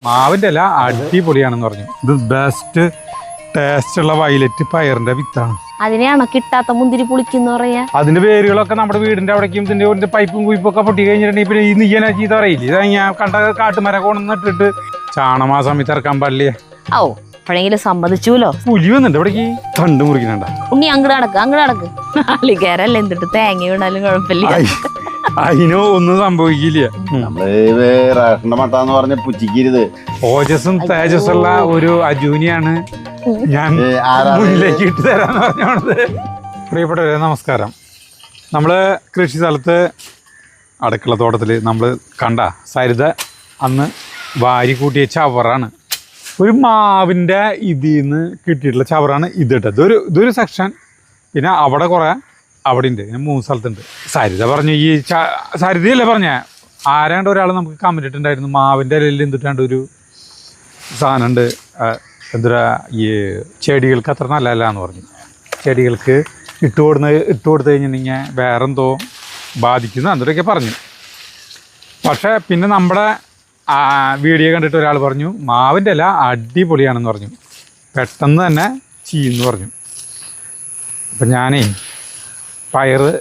മാവിൻ്റെ ഇല അടിപൊളിയാണെന്ന് പറഞ്ഞു. ഇത് ബെസ്റ്റ് ടേസ്റ്റ് ഉള്ള വയലറ്റ് പയറിന്റെ വിത്താണ്. അതിനെയാണോ കിട്ടാത്ത മുന്തിരി പുളിക്കുന്ന പറയാ? അതിന്റെ വേരുകളൊക്കെ നമ്മുടെ വീടിന്റെ അവിടേക്കും ഇതിന്റെ പൈപ്പും കുയിപ്പൊക്കെ പൊട്ടി കഴിഞ്ഞിട്ടുണ്ടെങ്കിൽ പിന്നെ ഈ നീയനെ ചീത്ത പറയില്ല. ഇത് ഞാൻ കണ്ട കാട്ടുമരം കൊണ്ടിട്ടിട്ട് ചാണമാ സമയത്ത് ഇറക്കാൻ പാടില്ലേ. ഓ അപ്പോഴെങ്കിലും സമ്മതിച്ചൂലോ. പുലി വന്നിട്ട് ഇവിടേക്ക് തണ്ട് മുറിക്കുന്നുണ്ട. ഉണ്ണി അങ്ങട് നടക്ക് നാളികേരല്ലേ എന്തിട്ട് തേങ്ങ വീണാലും കുഴപ്പമില്ല. അതിനോ ഒന്നും സംഭവിക്കില്ല. ഓജസ്സും തേജസ്സുള്ള ഒരു അജൂനിയാണ് ഞാൻ മുന്നിലേക്ക് ഇട്ട് തരാന്ന് പറഞ്ഞത്. പ്രിയപ്പെട്ടവരെ നമസ്കാരം. നമ്മള് കൃഷി സ്ഥലത്ത് അടുക്കള തോട്ടത്തിൽ നമ്മൾ കണ്ട സരിത അന്ന് വാരി കൂട്ടിയ ചവറാണ്. ഒരു മാവിൻ്റെ ഇതിൽ നിന്ന് കിട്ടിയിട്ടുള്ള ചവറാണ് ഇത് ഇട്ടത്. ഇതൊരു സെക്ഷൻ. പിന്നെ അവിടെ കുറേ അവിടെ ഉണ്ട്. ഇങ്ങനെ 3 സ്ഥലത്തുണ്ട്. സരിത പറഞ്ഞു ഈ സരിതയല്ലേ പറഞ്ഞ ആരാണ്ട് ഒരാൾ നമുക്ക് കമന്റ് ഇട്ടുണ്ടായിരുന്നു മാവിൻ്റെ ഇലയിൽ എന്തിട്ടാണ്ട് ഒരു സാധനം ഉണ്ട്, എന്താ ഈ ചെടികൾക്ക് അത്ര നല്ലതല്ല എന്ന് പറഞ്ഞു. ചെടികൾക്ക് ഇട്ട് കൊടുത്തു കഴിഞ്ഞിട്ടുണ്ടെങ്കിൽ വേറെന്തോ ബാധിക്കുന്നു എന്തൊക്കെ പറഞ്ഞു. പക്ഷേ പിന്നെ നമ്മുടെ വീഡിയോ കണ്ടിട്ട് ഒരാൾ പറഞ്ഞു മാവിൻ്റെ ഇല അടിപൊളിയാണെന്ന് പറഞ്ഞു, പെട്ടെന്ന് തന്നെ ചീന്ന് പറഞ്ഞു. അപ്പം ഞാനേ പയറ്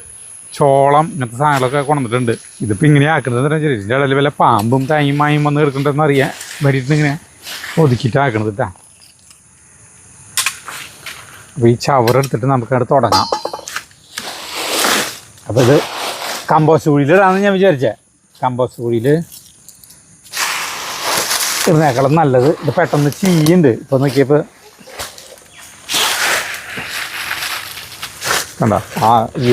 ചോളം ഇങ്ങനത്തെ സാധനങ്ങളൊക്കെ കൊണ്ടുവന്നിട്ടുണ്ട്. ഇതിപ്പോൾ ഇങ്ങനെ ആക്കുന്നത് ശരി ഇതിൻ്റെ ഇടയിൽ വല്ല പാമ്പും തേങ്ങയും മായും വന്ന് എടുക്കണ്ടെന്ന് അറിയാൻ വേണ്ടിയിട്ട് ഇങ്ങനെ ഒതുക്കിയിട്ട് ആക്കണത് കേട്ടാ. അപ്പോൾ ഈ ചവറെടുത്തിട്ട് നമുക്കവിടെ തുടങ്ങാം. അപ്പോൾ ഇത് കമ്പോസ്റ്റ് കുഴിയിലിടാന്ന് ഞാൻ വിചാരിച്ചേ. കമ്പോസ്റ്റ് കുഴിയിൽ ഇടുന്നേക്കാളും നല്ലത്. ഇത് പെട്ടെന്ന് ചീയുണ്ട്. ഇപ്പോൾ നോക്കിയപ്പോൾ കണ്ട ഈ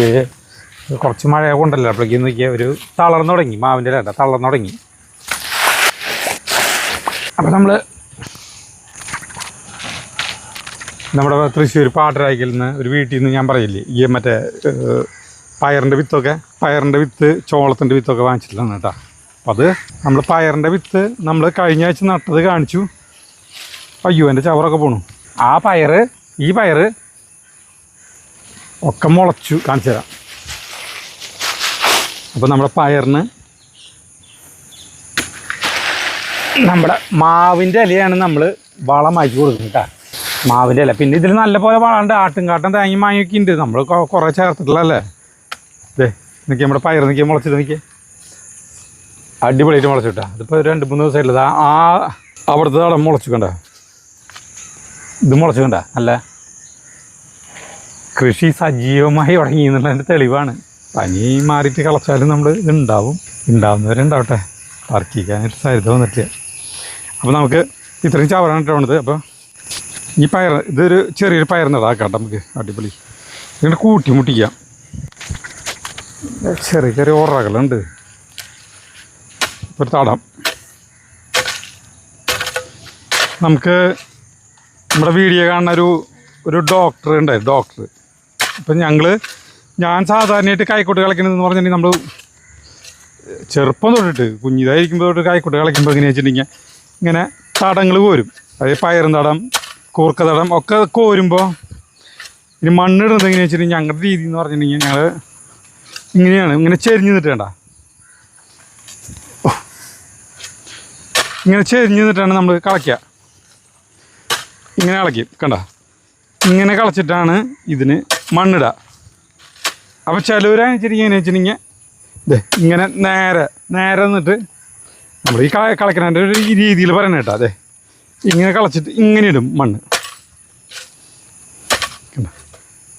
കുറച്ച് മഴ കൊണ്ടല്ലോ അപ്പോഴേക്കും നോക്കിയാൽ ഒരു തളർന്നു തുടങ്ങി. മാവിൻ്റെ ഇല തളർന്നു തുടങ്ങി. അപ്പോൾ നമ്മൾ നമ്മുടെ തൃശ്ശൂർ പാട്ടരായ്ക്കൽ നിന്ന് ഒരു വീട്ടിൽ നിന്ന് ഞാൻ പറയില്ലേ ഈ മറ്റേ പയറിൻ്റെ വിത്ത് ചോളത്തിൻ്റെ വിത്തൊക്കെ വാങ്ങിച്ചിട്ടുള്ളതാണ് കേട്ടോ. അപ്പം അത് നമ്മൾ പയറിൻ്റെ വിത്ത് നമ്മൾ കഴിഞ്ഞ ആഴ്ച നട്ടത് കാണിച്ചു. അയ്യോ എൻ്റെ ചവറൊക്കെ പോണു. ഈ പയറ് ഒക്കെ മുളച്ചു കാണിച്ചു തരാം. അപ്പോൾ നമ്മുടെ പയറിന് നമ്മുടെ മാവിൻ്റെ ഇലയാണ് നമ്മൾ വളമാക്കി കൊടുക്കുന്നത് കേട്ടോ. മാവിൻ്റെ ഇല പിന്നെ ഇതിൽ നല്ല പോലെ വളമുണ്ട്. ആട്ടുംകാട്ടം തേങ്ങ മാങ്ങയൊക്കെ ഉണ്ട്. നമ്മൾ കുറേ ചേർത്തിട്ടുള്ളതല്ലേ. ഇതേ നിൽക്കുക നമ്മുടെ പയർ നിൽക്കുക മുളച്ചിട്ട് നിൽക്കുക അടിപൊളിയായിട്ട് മുളച്ചു കിട്ടാം. ഇതിപ്പോൾ 2-3 ദിവസമായിട്ടുള്ളത്. അവിടുത്തെ തടം മുളച്ചു കണ്ട, ഇത് മുളച്ചു കണ്ട. നല്ല കൃഷി സജീവമായി തുടങ്ങി എന്നുള്ളതിൻ്റെ തെളിവാണ്. പനി മാറിയിട്ട് കളച്ചാലും നമ്മൾ ഇതുണ്ടാവും. ഉണ്ടാവുന്നവരുണ്ടാവട്ടെ. തർക്കിക്കാനായിട്ട് സരിത വന്നിട്ടില്ല. അപ്പോൾ നമുക്ക് ഇത്രയും ചവറാണ് ഇട്ടുള്ളത്. അപ്പോൾ ഈ പയർ ഇതൊരു ചെറിയൊരു പയർ നടാക്കാം നമുക്ക്. അടിപൊളി ഇങ്ങനെ കൂട്ടി മുട്ടിക്കാം. ചെറിയ ഓറകളുണ്ട്. ഒരു തടം നമുക്ക് നമ്മുടെ വീഡിയോ കാണുന്ന ഒരു ഡോക്ടർ ഉണ്ടായിരുന്നു. ഡോക്ടർ അപ്പം ഞാൻ സാധാരണയായിട്ട് കൈക്കോട്ട് കളിക്കണമെന്ന് പറഞ്ഞിട്ടുണ്ടെങ്കിൽ നമ്മൾ ചെറുപ്പം തൊട്ടിട്ട് കുഞ്ഞിതായിരിക്കുമ്പോൾ തൊട്ട് കൈക്കോട്ട് കളിക്കുമ്പോൾ എങ്ങനെയാ വെച്ചിട്ടുണ്ടെങ്കിൽ ഇങ്ങനെ തടങ്ങൾ കോരും. അതായത് പയറും തടം കൂർക്ക തടം ഒക്കെ കോരുമ്പോൾ ഇനി മണ്ണിടുന്നത് എങ്ങനെയാ വെച്ചിട്ടുണ്ടെങ്കിൽ ഞങ്ങളുടെ രീതി എന്ന് പറഞ്ഞിട്ടുണ്ടെങ്കിൽ ഞങ്ങൾ ഇങ്ങനെയാണ്. ഇങ്ങനെ ചെരിഞ്ഞ് നിന്നിട്ടേണ്ട, ഇങ്ങനെ ചെരിഞ്ഞ് നിന്നിട്ടാണ് നമ്മൾ കളയ്ക്കുക. ഇങ്ങനെ കളയ്ക്കും കണ്ട. ഇങ്ങനെ കളച്ചിട്ടാണ് ഇതിന് മണ്ണിടുക. അപ്പോൾ ചിലവരനുസരിച്ച് എങ്ങനെ വെച്ചിട്ടുണ്ടെങ്കിൽ ഇതേ ഇങ്ങനെ നേരെ നിന്നിട്ട് നമ്മൾ ഈ കളയ്ക്കണതിൻ്റെ ഒരു രീതിയിൽ പറയണ കേട്ടോ. അതെ ഇങ്ങനെ കളച്ചിട്ട് ഇങ്ങനെ ഇടും മണ്ണ്. കണ്ട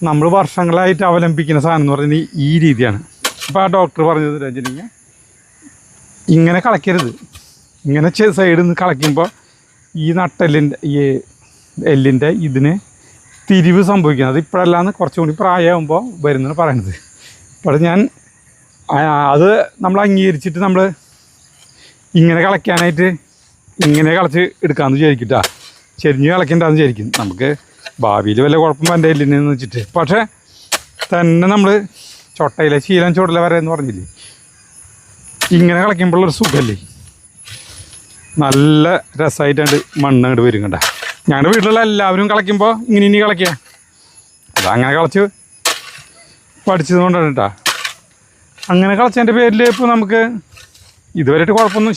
നമ്മൾ വർഷങ്ങളായിട്ട് അവലംബിക്കുന്ന സാധനം എന്ന് പറയുന്നത് ഈ രീതിയാണ്. അപ്പോൾ ആ ഡോക്ടർ പറഞ്ഞത് വെച്ചിട്ടുണ്ടെങ്കിൽ ഇങ്ങനെ കളയ്ക്കരുത്. ഇങ്ങനെ സൈഡിൽ നിന്ന് കളയ്ക്കുമ്പോൾ ഈ നട്ടെല്ലിൻ്റെ ഈ എല്ലിൻ്റെ ഇതിന് തിരിവ് സംഭവിക്കുന്നത്. ഇപ്പോഴല്ലാന്ന് കുറച്ചുകൂടി പ്രായമാകുമ്പോൾ വരുന്നതാണ് പറയണത്. അപ്പോൾ ഞാൻ അത് നമ്മൾ അംഗീകരിച്ചിട്ട് നമ്മൾ ഇങ്ങനെ കളയ്ക്കാനായിട്ട് ഇങ്ങനെ കളച്ച് എടുക്കാമെന്ന് വിചാരിക്കട്ടാ. ചെരിഞ്ഞ് കളയ്ക്കേണ്ടതെന്ന് വിചാരിക്കും. നമുക്ക് ഭാവിയിൽ വല്ല കുഴപ്പം എൻ്റെ എല്ലിനെന്ന് വെച്ചിട്ട്. പക്ഷേ തന്നെ നമ്മൾ ചൊട്ടയിലെ ശീലം ചുടല വരെ എന്ന് പറഞ്ഞില്ലേ, ഇങ്ങനെ കളയ്ക്കുമ്പോഴുള്ളൊരു സുഖമല്ലേ. നല്ല രസമായിട്ടാണ്ട് മണ്ണ് അങ്ങോട്ട് വരും കണ്ട. ഞങ്ങളുടെ വീട്ടിലുള്ള എല്ലാവരും കളയ്ക്കുമ്പോൾ ഇങ്ങനെ കളയ്ക്കുക. അതങ്ങനെ കളച്ച് പഠിച്ചത് കൊണ്ടാണ് കേട്ടോ. അങ്ങനെ കളച്ചതിൻ്റെ പേരിൽ ഇപ്പോൾ നമുക്ക് ഇതുവരെയായിട്ട് കുഴപ്പമൊന്നും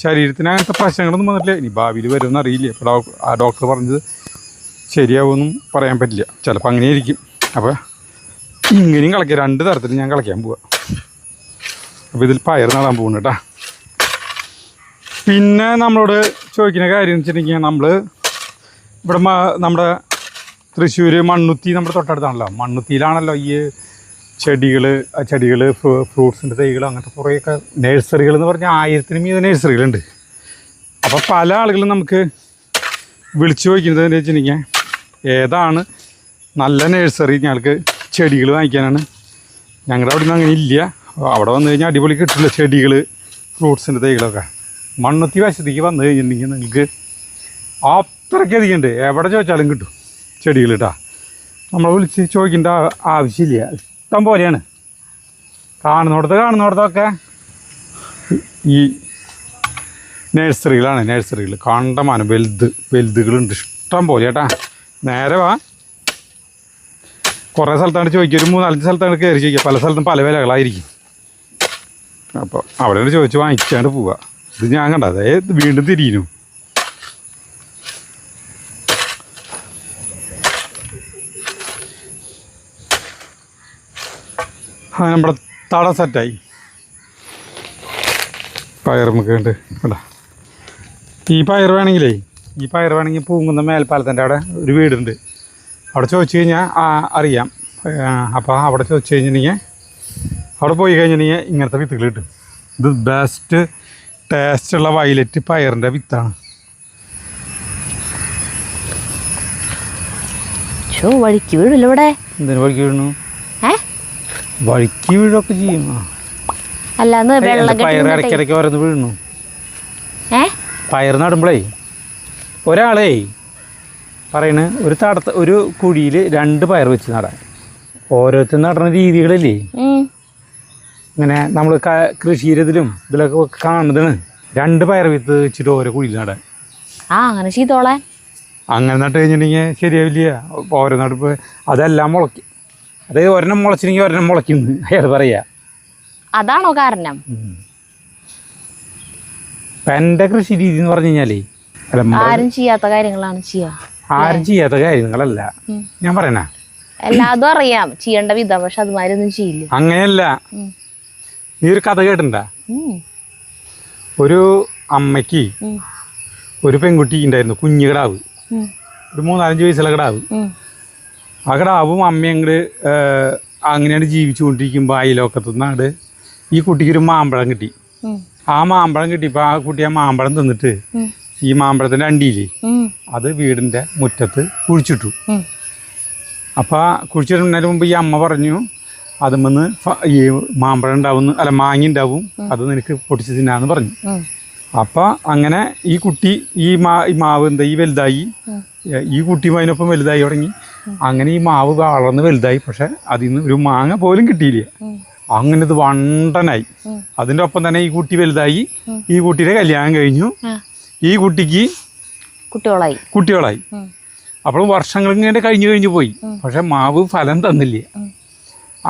ശരീരത്തിന് അങ്ങനത്തെ പ്രശ്നങ്ങളൊന്നും വന്നിട്ടില്ല. ഇനി ഭാവിയിൽ വരുമെന്ന് അറിയില്ല. ഇപ്പോൾ ആ ഡോക്ടർ പറഞ്ഞത് ശരിയാവുമെന്നും പറയാൻ പറ്റില്ല. ചിലപ്പോൾ അങ്ങനെ ഇരിക്കും. അപ്പോൾ ഇങ്ങനെയും കളിക്കാം, 2 തരത്തിൽ ഞാൻ കളിക്കാൻ പോവാം. അപ്പോൾ ഇതിൽ പയർ നടാൻ പോകുന്നു കേട്ടോ. പിന്നെ നമ്മളോട് ചോദിക്കുന്ന കാര്യം എന്ന് വെച്ചിട്ടുണ്ടെങ്കിൽ, നമ്മൾ ഇവിടെ നമ്മുടെ തൃശ്ശൂർ മണ്ണുത്തി നമ്മുടെ തൊട്ടടുത്താണല്ലോ. മണ്ണുത്തിയിലാണല്ലോ ഈ ചെടികൾ ഫ്രൂട്ട്സിൻ്റെ തൈകൾ അങ്ങനത്തെ കുറേയൊക്കെ നഴ്സറികൾ എന്ന് പറഞ്ഞാൽ 1000-ന് മീതെ നഴ്സറികളുണ്ട്. അപ്പോൾ പല ആളുകളും നമുക്ക് വിളിച്ചു ചോദിക്കുന്നത് എന്ന് വെച്ചിട്ടുണ്ടെങ്കിൽ ഏതാണ് നല്ല നഴ്സറി, ഞങ്ങൾക്ക് ചെടികൾ വാങ്ങിക്കാനാണ്. ഞങ്ങളുടെ അവിടെ നിന്ന് അങ്ങനെ ഇല്ല. അവിടെ വന്നു കഴിഞ്ഞാൽ അടിപൊളി കിട്ടില്ല ചെടികൾ, ഫ്രൂട്ട്സിൻ്റെ തൈകളൊക്കെ. മണ്ണുത്തി വശത്തേക്ക് വന്നു കഴിഞ്ഞിട്ടുണ്ടെങ്കിൽ നിങ്ങൾക്ക് അത്രയ്ക്കധികം ഉണ്ട്. എവിടെ ചോദിച്ചാലും കിട്ടും ചെടികൾ കേട്ടോ. നമ്മൾ വിളിച്ച് ചോദിക്കേണ്ട ആവശ്യമില്ല, ഇഷ്ടം പോലെയാണ്. കാണുന്നിടത്തൊക്കെ ഈ നഴ്സറികൾ കണ്ടമാനം വലുതുകളുണ്ട്, ഇഷ്ടം പോലെ കേട്ടാ. നേരെ വാ, കുറേ സ്ഥലത്താണ് ചോദിക്കുക, ഒരു 3-4 സ്ഥലത്താണ് കയറി ചോദിക്കുക. പല സ്ഥലത്തും പല വിലകളായിരിക്കും. അപ്പോൾ അവിടെ ചോദിച്ച് വാങ്ങിക്കാണ്ട് പോവുക. ഇത് ഞാൻ കണ്ട അതായത് വീണ്ടും തിരിയുന്നു. നമ്മുടെ തട സെറ്റായി. പയർ നമുക്ക് ഉണ്ട് കേട്ടോ. ഈ പയർ വേണമെങ്കിൽ പൂങ്കുന്ന മേൽപ്പാലത്തിൻ്റെ അവിടെ ഒരു വീടുണ്ട്. അവിടെ ചോദിച്ചു കഴിഞ്ഞാൽ അറിയാം. അപ്പോൾ അവിടെ ചോദിച്ചു കഴിഞ്ഞിട്ടുണ്ടെങ്കിൽ അവിടെ പോയി കഴിഞ്ഞിട്ടുണ്ടെങ്കിൽ ഇങ്ങനത്തെ വിത്തുകൾ കിട്ടും. ഇത് ബെസ്റ്റ് ടേസ്റ്റുള്ള വയലറ്റ് പയറിൻ്റെ വിത്താണ്. വഴിക്ക് വീഴില്ല ഇവിടെ. എന്തിനു വഴിക്ക് വീഴുന്നു? വഴിക്ക് വീഴൊക്കെ ചെയ്യും. അല്ലാന്ന് പയർ ഇടയ്ക്കിടയ്ക്ക് ഓരോന്ന് വീഴുന്നു. പയർ നടുമ്പോഴേ ഒരാളേ പറയണ് ഒരു കുഴിയിൽ 2 പയർ വെച്ച് നടാൻ. ഓരോരുത്തർ നടുന്ന രീതികളില്ലേ, ഇങ്ങനെ നമ്മൾ കൃഷിയിലും ഇതിലൊക്കെ കാണുന്നതാണ്. 2 പയർ വിത്ത് വെച്ചിട്ട് ഓരോ കുഴിയിൽ നടാൻ. അങ്ങനെ ചെയ്തോളാൻ. അങ്ങനെ നട്ട് കഴിഞ്ഞിട്ടുണ്ടെങ്കിൽ ശരിയാവില്ല. ഓരോ നടുപ്പ് അതെല്ലാം മുളയ്ക്കും. അതായത് ഒരെണ്ണം മുളച്ചില്ലെങ്കിൽ ഒരെണ്ണം മുളയ്ക്കുന്നു അയാൾ പറയാ. അതാണോ കാരണം? ഇപ്പം എൻ്റെ കൃഷി രീതി എന്ന് പറഞ്ഞു കഴിഞ്ഞാലേ ആരും ചെയ്യാത്ത കാര്യങ്ങളാണ് കാര്യങ്ങളല്ല ഞാൻ പറയണ. എല്ലാതും അറിയാം ചെയ്യേണ്ട വിധം, പക്ഷെ അതുമാതിരി ഒന്നും ചെയ്യില്ല. അങ്ങനെയല്ല. നീ ഒരു കഥ കേട്ടിട്ടുണ്ടാ? ഒരു അമ്മയ്ക്ക് ഒരു പെൺകുട്ടി ഉണ്ടായിരുന്നു, കുഞ്ഞു കിടാവ്, ഒരു 3-4 വയസ്സുള്ള കിടാവ്. ആ കിടാവും അമ്മയും അങ്ങനെയാണ് ജീവിച്ചുകൊണ്ടിരിക്കുമ്പോൾ അയലോക്കത്തുനിന്നാണ് ഈ കുട്ടിക്കൊരു മാമ്പഴം കിട്ടി. ആ മാമ്പഴം കിട്ടിയപ്പോൾ ആ കുട്ടി ആ മാമ്പഴം തിന്നിട്ട് ഈ മാമ്പഴത്തിൻ്റെ അണ്ടിയില്ലേ അത് വീടിൻ്റെ മുറ്റത്ത് കുഴിച്ചിട്ടു. അപ്പോൾ കുഴിച്ചിടുന്നതിന് മുമ്പ് ഈ അമ്മ പറഞ്ഞു, അതുമെന്ന് ഈ മാമ്പഴം ഉണ്ടാവും, മാങ്ങ ഉണ്ടാവും, അത് നിനക്ക് പൊട്ടിച്ച് തിന്നാന്ന് പറഞ്ഞു. അപ്പം അങ്ങനെ ഈ കുട്ടി ഈ മാവ് എന്തായി വലുതായി, ഈ കുട്ടി അതിനൊപ്പം വലുതായി തുടങ്ങി. അങ്ങനെ ഈ മാവ് വളർന്ന് വലുതായി. പക്ഷെ അതിൽ നിന്ന് ഒരു മാങ്ങ പോലും കിട്ടിയില്ല. അങ്ങനെ ഇത് വണ്ടനായി. അതിൻ്റെ ഒപ്പം തന്നെ ഈ കുട്ടി വലുതായി. ഈ കുട്ടിയുടെ കല്യാണം കഴിഞ്ഞു. ഈ കുട്ടിക്ക് കുട്ടികളായി. അപ്പോൾ വർഷങ്ങൾ ഇങ്ങനെ കഴിഞ്ഞു പോയി. പക്ഷെ മാവ് ഫലം തന്നില്ല.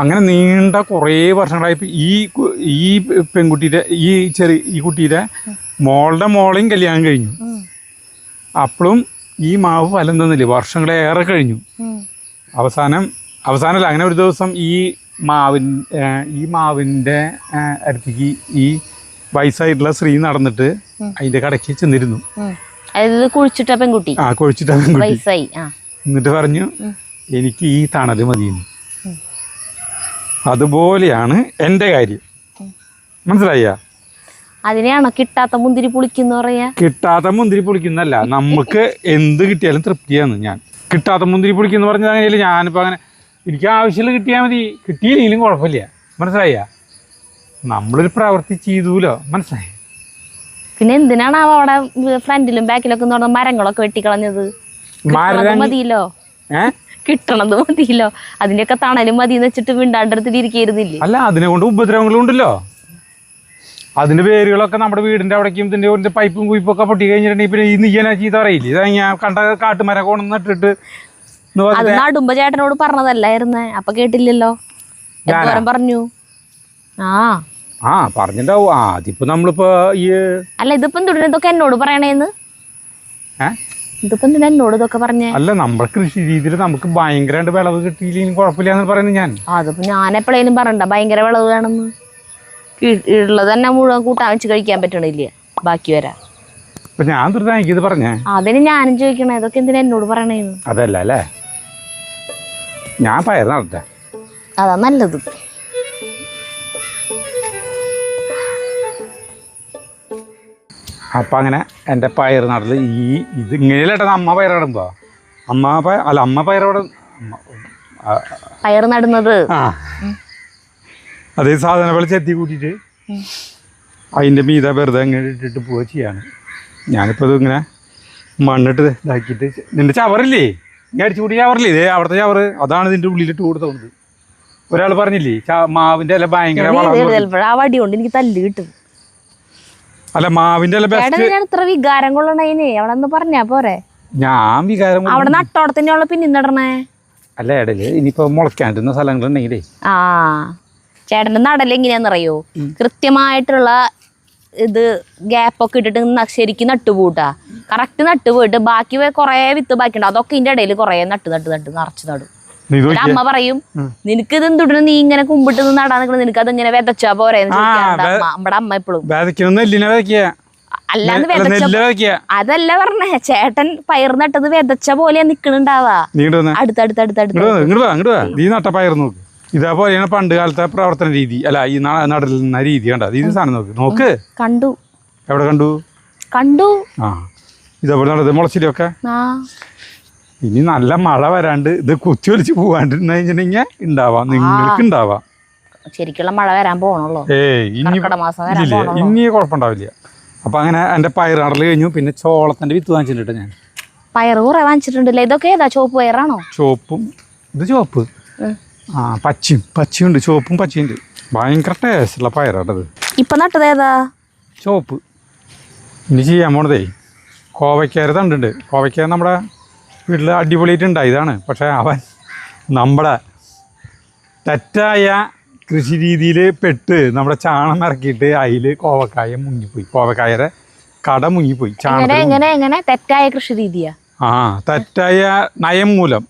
അങ്ങനെ നീണ്ട കുറേ വർഷങ്ങളായപ്പോൾ ഈ പെൺകുട്ടിയുടെ ഈ കുട്ടിയുടെ മോളെയും കല്യാണം കഴിഞ്ഞു. അപ്പോഴും ഈ മാവ് ഫലം തന്നില്ല. വർഷങ്ങളേറെ കഴിഞ്ഞു. അവസാനമല്ല, അങ്ങനെ ഒരു ദിവസം ഈ മാവിൻ്റെ അടുത്തേക്ക് ഈ വയസ്സായിട്ടുള്ള സ്ത്രീ നടന്നിട്ട് അതിൻ്റെ കടയ്ക്ക് ചെന്നിരുന്നു. കുഴിച്ചിട്ട പെൺകുട്ടി എന്നിട്ട് പറഞ്ഞു, എനിക്ക് ഈ തണല് മതിയെന്ന്. അതുപോലെയാണ് എൻ്റെ കാര്യം. മനസ്സിലായ? അതിനെയാണോ കിട്ടാത്ത മുന്തിരി പുളിക്കുന്ന പറയാ? കിട്ടാത്ത മുന്തിരി പുളിക്കുന്നല്ല, നമുക്ക് എന്ത് കിട്ടിയാലും തൃപ്തിയാണ്. ഞാൻ കിട്ടാത്ത മുന്തിരി പുളിക്കുന്ന പറഞ്ഞത് അങ്ങനെയല്ല. ഞാനിപ്പോൾ അങ്ങനെ എനിക്ക് ആവശ്യമുള്ള കിട്ടിയാൽ മതി, കിട്ടിയില്ലെങ്കിലും കുഴപ്പമില്ല. മനസ്സിലായ? നമ്മളൊരു പ്രവൃത്തി ചെയ്തൂലോ. മനസ്സിലായി? പിന്നെ എന്തിനാണ് അവിടെ ഫ്രണ്ടിലും ബാക്കിലൊക്കെ മരങ്ങളൊക്കെ വെട്ടിക്കളഞ്ഞത്? മതിയല്ലോ, കിട്ടണത് മതിയല്ലോ. അതിന്റെയൊക്കെ തണലും മതിയെന്ന് വെച്ചിട്ട് വീണ്ടാണ്ടടുത്തിട്ട് ഇരിക്കുന്നില്ലേ? അല്ല, അതിനെ കൊണ്ട് ഉപദ്രവങ്ങളും ഉണ്ടല്ലോ. അതിന്റെ വേരുകളൊക്കെ നമ്മുടെ വീടിന്റെ അവിടേക്കും ഇതിന്റെ പൈപ്പും കുയിപ്പും ഒക്കെ പൊട്ടി കഴിഞ്ഞിട്ടുണ്ടെങ്കിൽ പിന്നെ ഈ നീയനാ ചീത്ത പറയില്ലേ? ഇതാ ഞാൻ കണ്ട കാട്ടുമരം കൊണ്ടു നട്ടിട്ട് അത് നടുമ്പോ ചേട്ടനോട് പറഞ്ഞതല്ലായിരുന്നേ? അപ്പൊ കേട്ടില്ലല്ലോ. എന്തോരം പറഞ്ഞു? ആ പറഞ്ഞിട്ടുണ്ടാവും. അതിപ്പോ നമ്മളിപ്പോ ഈ അല്ല ഇതിപ്പം തുടരുന്ന ഇതൊക്കെ എന്നോട് പറയണേന്ന്. ഏ ഇതിപ്പം എന്തിനാ എന്നോട് ഇതൊക്കെ പറഞ്ഞേ? അല്ല നമ്മുടെ കൃഷി രീതിയിൽ നമുക്ക് ഭയങ്കരമായിട്ട് വിളവ് കിട്ടിയില്ലെങ്കിൽ കുഴപ്പമില്ലാന്ന് പറയുന്നത് ഞാൻ. അതിപ്പോ ഞാൻ എപ്പോഴേലും പറയണ്ട ഭയങ്കര വിളവ് വേണമെന്ന്. ഉള്ളത് തന്നെ മുഴുവൻ കൂട്ടാൻ വെച്ച് കഴിക്കാൻ പറ്റണില്ല, ബാക്കി വരാ. അപ്പൊ ഞാൻ തീർത്താ എനിക്കിത് പറഞ്ഞേ. അതിന് ഞാനും ചോദിക്കണേ, ഇതൊക്കെ എന്തിനാ എന്നോട് പറയണേന്ന്. അതല്ല അല്ലേ, ഞാൻ പയർ നടട്ടെ. അതാ നല്ലത്. അപ്പം അങ്ങനെ എൻ്റെ പയർ നടൽ ഇത് ഇങ്ങനെയല്ലേട്ടാ അമ്മ പയർ നടുമ്പോ. അമ്മ പയറോടെ പയർ നടുന്നത്. ആ അതേ സാധനങ്ങൾ ചെത്തി കൂട്ടിയിട്ട് അതിൻ്റെ മീത വെറുതെ ഇങ്ങനെ ഇട്ടിട്ട് പോവുക ചെയ്യാണ്. ഞാനിപ്പോൾ ഇത് ഇങ്ങനെ മണ്ണിട്ട് ഇതാക്കിയിട്ട് നിൻ്റെ ചവറില്ലേ, ഇങ്ങനെ അടിച്ചു കൂടി ചവറില്ലേ, ഇതേ അവിടുത്തെ ചവറ് അതാണ് ഇതിൻ്റെ ഉള്ളിലിട്ട് കൊടുത്തോണ്ട്. ഒരാൾ പറഞ്ഞില്ലേ മാവിൻ്റെ ഇല ഭയങ്കര ആ വടി കൊണ്ട് എനിക്ക് തല്ല് കിട്ടും. അല്ല മാവിൻ്റെ ഇല ബെസ്റ്റ്. ഇത്ര വികാരം കൊള്ളണേനെ അവിടെ ഒന്ന് പറഞ്ഞാ പോരെ. ഞാൻ വികാരം അവിടെ നട്ടോടത്തന്നെയുള്ള പിന്നെ നടണേ. അല്ല ഇടയില് ഇനിയിപ്പോ മുളയ്ക്കാണ്ടിരുന്ന സ്ഥലങ്ങളുണ്ടെങ്കിലേ. ആ ചേട്ടൻ്റെ നടൽ എങ്ങനെയാണെന്നറിയോ, കൃത്യമായിട്ടുള്ള ഇത് ഗ്യാപ്പൊക്കെ ഇട്ടിട്ട് ശരിക്കും നട്ടുപോട്ടാ. കറക്റ്റ് നട്ടുപോയിട്ട് ബാക്കി കുറേ വിത്ത് ബാക്കിയുണ്ട്, അതൊക്കെ ഇതിന്റെ ഇടയിൽ കുറേ നട്ട് നിറച്ച് നടും. അമ്മ പറയും നിനക്ക് ഇത് എന്തുടനെ നീ ഇങ്ങനെ കുമ്പിട്ട് നടാൻ നിൽക്കണം, നിനക്ക് അത് ഇങ്ങനെ വിതച്ചാ പോരെ നമ്മുടെ അമ്മ എപ്പോഴും. അതല്ല പറഞ്ഞേ, ചേട്ടൻ പയർ നട്ടത് വിതച്ച പോലെയാ നിക്കണുണ്ടാവാ. ഇതേപോലെയാണ് പണ്ട് കാലത്തെ പ്രവർത്തന രീതി. അല്ല ഈ നടലുന്ന രീതി കണ്ട ഇത് സാധനം നോക്ക്. കണ്ടു. എവിടെ കണ്ടു? ആ ഇതേപോലെ നടത് മുളച്ചിലൊക്കെ. ഇനി നല്ല മഴ വരാണ്ട് ഇത് കുത്തിയൊലിച്ച് പോവാണ്ടിരുന്നു കഴിഞ്ഞിട്ടുണ്ടെങ്കിൽ ഉണ്ടാവാം, നിങ്ങൾക്ക് ഉണ്ടാവാം. ശരിക്കുള്ള മഴ വരാൻ പോകണല്ലോ. ഇനി കുഴപ്പമുണ്ടാവില്ല. അപ്പൊ അങ്ങനെ എന്റെ പയർ നടൽ കഴിഞ്ഞു. പിന്നെ ചോളത്തിന്റെ വിത്ത് വാങ്ങിച്ചിട്ടുണ്ട് ഞാൻ. പയർ കുറെ വാങ്ങിച്ചിട്ടുണ്ടല്ലേ. ഇതൊക്കെ ഏതാ, ചോപ്പ് പയറാണോ? ചോപ്പും ഇത് ചോപ്പ്. ആ പച്ചയുണ്ട്, ചോപ്പും പച്ചയുണ്ട്. ഭയങ്കര ടേസ്റ്റുള്ള പയറാട്ടത്. ഇപ്പൊ നട്ടത് ഏതാ? ചോപ്പ്. ഇനി ചെയ്യാൻ പോണതേ കോവയ്ക്കാര തണ്ടുണ്ട്. കോവയ്ക്കാര നമ്മുടെ വീട്ടിൽ അടിപൊളിയായിട്ടുണ്ടായി ഇതാണ്. പക്ഷേ അവൻ നമ്മുടെ തെറ്റായ കൃഷി രീതിയിൽ പെട്ട് നമ്മുടെ ചാണം ഇറക്കിയിട്ട് അതിൽ കോവക്കായ മുങ്ങിപ്പോയി. കോവക്കായരെ കട മുങ്ങിപ്പോയി. തെറ്റായ കൃഷി രീതിയാ. ആ തെറ്റായ നയം മൂലം.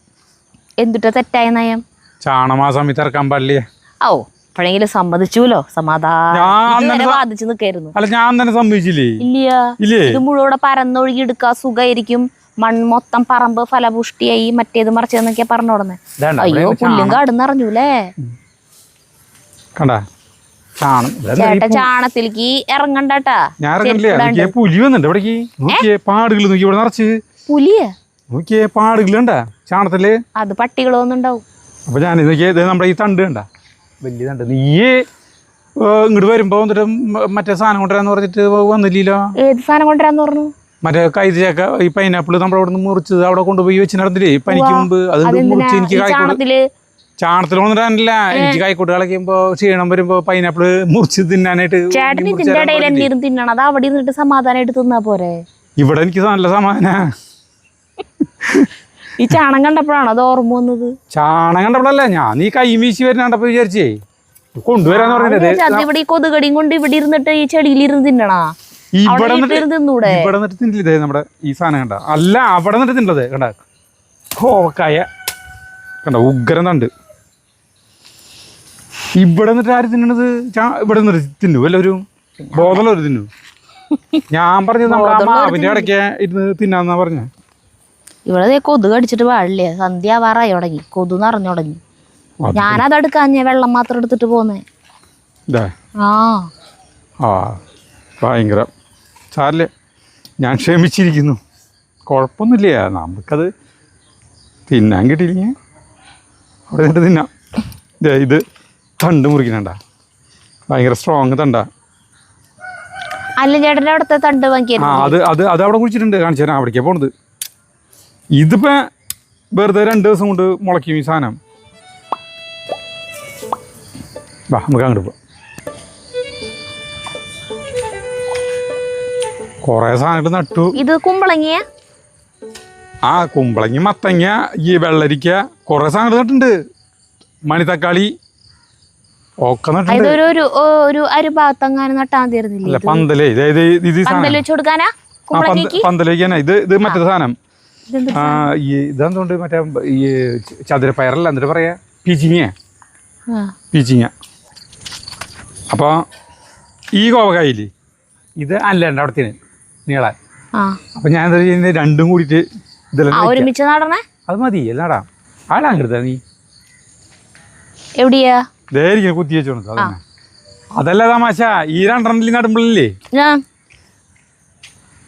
എന്തുട്ടാ തെറ്റായ നയം? ചാണം ആ സമയത്ത് ഇറക്കാൻ പാടില്ലേ. ഓ എപ്പോഴെങ്കിലും സമ്മതിച്ചൂലോ, സമാധാനം ബാധിച്ചു നിൽക്കായിരുന്നു. അല്ല ഞാൻ തന്നെ സമ്മതിച്ചില്ലേ. ഇല്ലേ ഇത് മുഴുവൻ പരന്നൊഴുകി എടുക്കുക, സുഖമായിരിക്കും. മണ്ണ് മൊത്തം പറമ്പ് ഫലപുഷ്ടിയായി മറ്റേത് മറിച്ചെന്നൊക്കെയാ പറഞ്ഞോടന്നെ. അയ്യോ പുല്ലും കാടുന്ന് അറിഞ്ഞൂലേ. ചേട്ടാ ചാണത്തിലേക്ക് ഇറങ്ങണ്ടാട്ടാ. പുലി വന്നിട്ട് പാടുകൾ നോക്കി ഇവിടെ നിറച്ച്. പുലിയ നോക്കിയേ പാടുകളുണ്ടാ ചാണത്തില്. അത് പട്ടികളൊന്നും ഉണ്ടാവും. അപ്പൊ ഞാൻ നോക്കിയേ നമ്മുടെ ഈ തണ്ട് കണ്ട വലിയ തണ്ട്. നീ ഇങ്ങോട്ട് വരുമ്പോ വന്നിട്ട് മറ്റേ സാധനം കൊണ്ടുവരാന്ന് പറഞ്ഞിട്ട് വന്നില്ലല്ലോ. ഏത് സാധനം കൊണ്ടുവരാന്ന് പറഞ്ഞു? മറ്റേ കൈതച്ചക്ക ഈ പൈനാപ്പിൾ നമ്മുടെ അവിടെ നിന്ന് മുറിച്ചത് അവിടെ കൊണ്ടുപോയി വെച്ച് നടന്നില്ലേ പനിക്ക് മുമ്പ്. അത് മുറിച്ച് എനിക്ക് ചാണത്തിൽ കൊണ്ടിട്ടാനില്ല, എനിക്ക് കൈക്കോട്ട് കളിക്കുമ്പോ ക്ഷീണം വരുമ്പോ പൈനാപ്പിൾ മുറിച്ച് തിന്നാനായിട്ട്. സമാധാനമായിട്ട് തിന്നാ പോരെ. ഇവിടെ എനിക്ക് നല്ല സമാധാന. ഈ ചാണം കണ്ടപ്പോഴാണ് അത് ഓർമ്മ വന്നത്. ചാണം കണ്ടപ്പോഴല്ല, ഞാൻ ഈ കൈ വീശി വരുന്നപ്പോ വിചാരിച്ചേ കൊണ്ടുവരാന്ന് പറഞ്ഞത്. ഇവിടെ ഈ കൊതുകടിയും കൊണ്ട് ഇവിടെ ഇരുന്നിട്ട് ഈ ചെടിയിലിരുന്ന് തിന്നണാ. ഇവിടെ നിന്നിട്ട് തിന്നില്ലേ നമ്മുടെ ഈ സാധനം കണ്ട. അല്ല അവിടെ നിന്നിട്ട് തിന്നത് കണ്ട കോവക്കായ കണ്ട ഉഗ്രം തണ്ട്. ഇവിടെ നിന്നിട്ട് ആര് തിന്നണത്? ഇവിടെ നിന്നിട്ട് തിന്നു എല്ലാവരും. ബോധമുള്ളവര് തിന്നു. ഞാൻ പറഞ്ഞത് നമ്മുടെ മാവിന്റെ ഇടയ്ക്ക് ഇരുന്ന് തിന്നാന്നാ പറഞ്ഞ. ഇവിടെ കൊതുക് അടിച്ചിട്ട് പാടില്ല. സന്ധ്യ ആവാറായി തുടങ്ങി, കൊതു നിറഞ്ഞു തുടങ്ങി. ഞാനത് എടുക്കാഞ്ഞ വെള്ളം മാത്രം എടുത്തിട്ട് പോന്നേ. ആ ഭയങ്കര സാറില്ല, ഞാൻ ക്ഷമിച്ചിരിക്കുന്നു. കുഴപ്പമൊന്നുമില്ല, നമുക്കത് തിന്നാൻ കിട്ടിയില്ലെങ്കിൽ അവിടെ നിന്നിട്ട് തിന്നാം. ഇത് തണ്ട് മുറിക്കണണ്ട, ഭയങ്കര സ്ട്രോങ് തണ്ട. അല്ല ചേട്ടൻ്റെ അവിടുത്തെ തണ്ട് വാങ്ങിയ അത് അവിടെ കുഴിച്ചിട്ടുണ്ട്, കാണിച്ചു തരാം. അവിടേക്കാണ് പോണത്. ഇതിപ്പോ വെറുതെ 2 ദിവസം കൊണ്ട് മുളയ്ക്കും ഈ സാധനം. വാ നമുക്ക് അങ്ങോട്ട് പോവാം. കൊറേ സാധനങ്ങൾ നട്ടു. ഇത് കുമ്പളങ്ങിയ? ആ കുമ്പളങ്ങി, മത്തങ്ങ, ഈ വെള്ളരിക്ക, കൊറേ സാധനങ്ങൾ നട്ടുണ്ട്. മണിത്തക്കാളി, ഒക്കെ നട്ടിട്ടുണ്ട്. അതൊരു ഒരു ഒരു അരുഭാഗത്തങ്ങാനും നട്ടാൻ തീർന്നില്ല. അല്ല പന്തലേ ഇത് പന്തല് വെച്ച് കൊടുക്കാനാ പന്തല് വയ്ക്കാനാ. ഇത് മറ്റേ സാധനം ഇതെന്തുകൊണ്ട് മറ്റേ ഈ ചതുരപ്പയറല്ല എന്നിട്ട് പറയാ പീച്ചിങ്ങ. അപ്പോൾ ഈ കോവക്കായില്ലേ ഇത് അല്ലാണ്ട് അവിടത്തേന് നീളാൻ. അപ്പം ഞാൻ എന്താ ചെയ്യുന്നത് രണ്ടും കൂടിയിട്ട് ഇതെല്ലാം ഒരുമിച്ച് നടണേ. അത് മതി നടാം. ആടാ നീ എവിടെയാ ധൈര്യം കുത്തി വെച്ചോണ്ട് അതന്നെ. അതല്ല തമാശ. ഈ രണ്ടെണ്ണത്തിൽ നടുമ്പോഴല്ലേ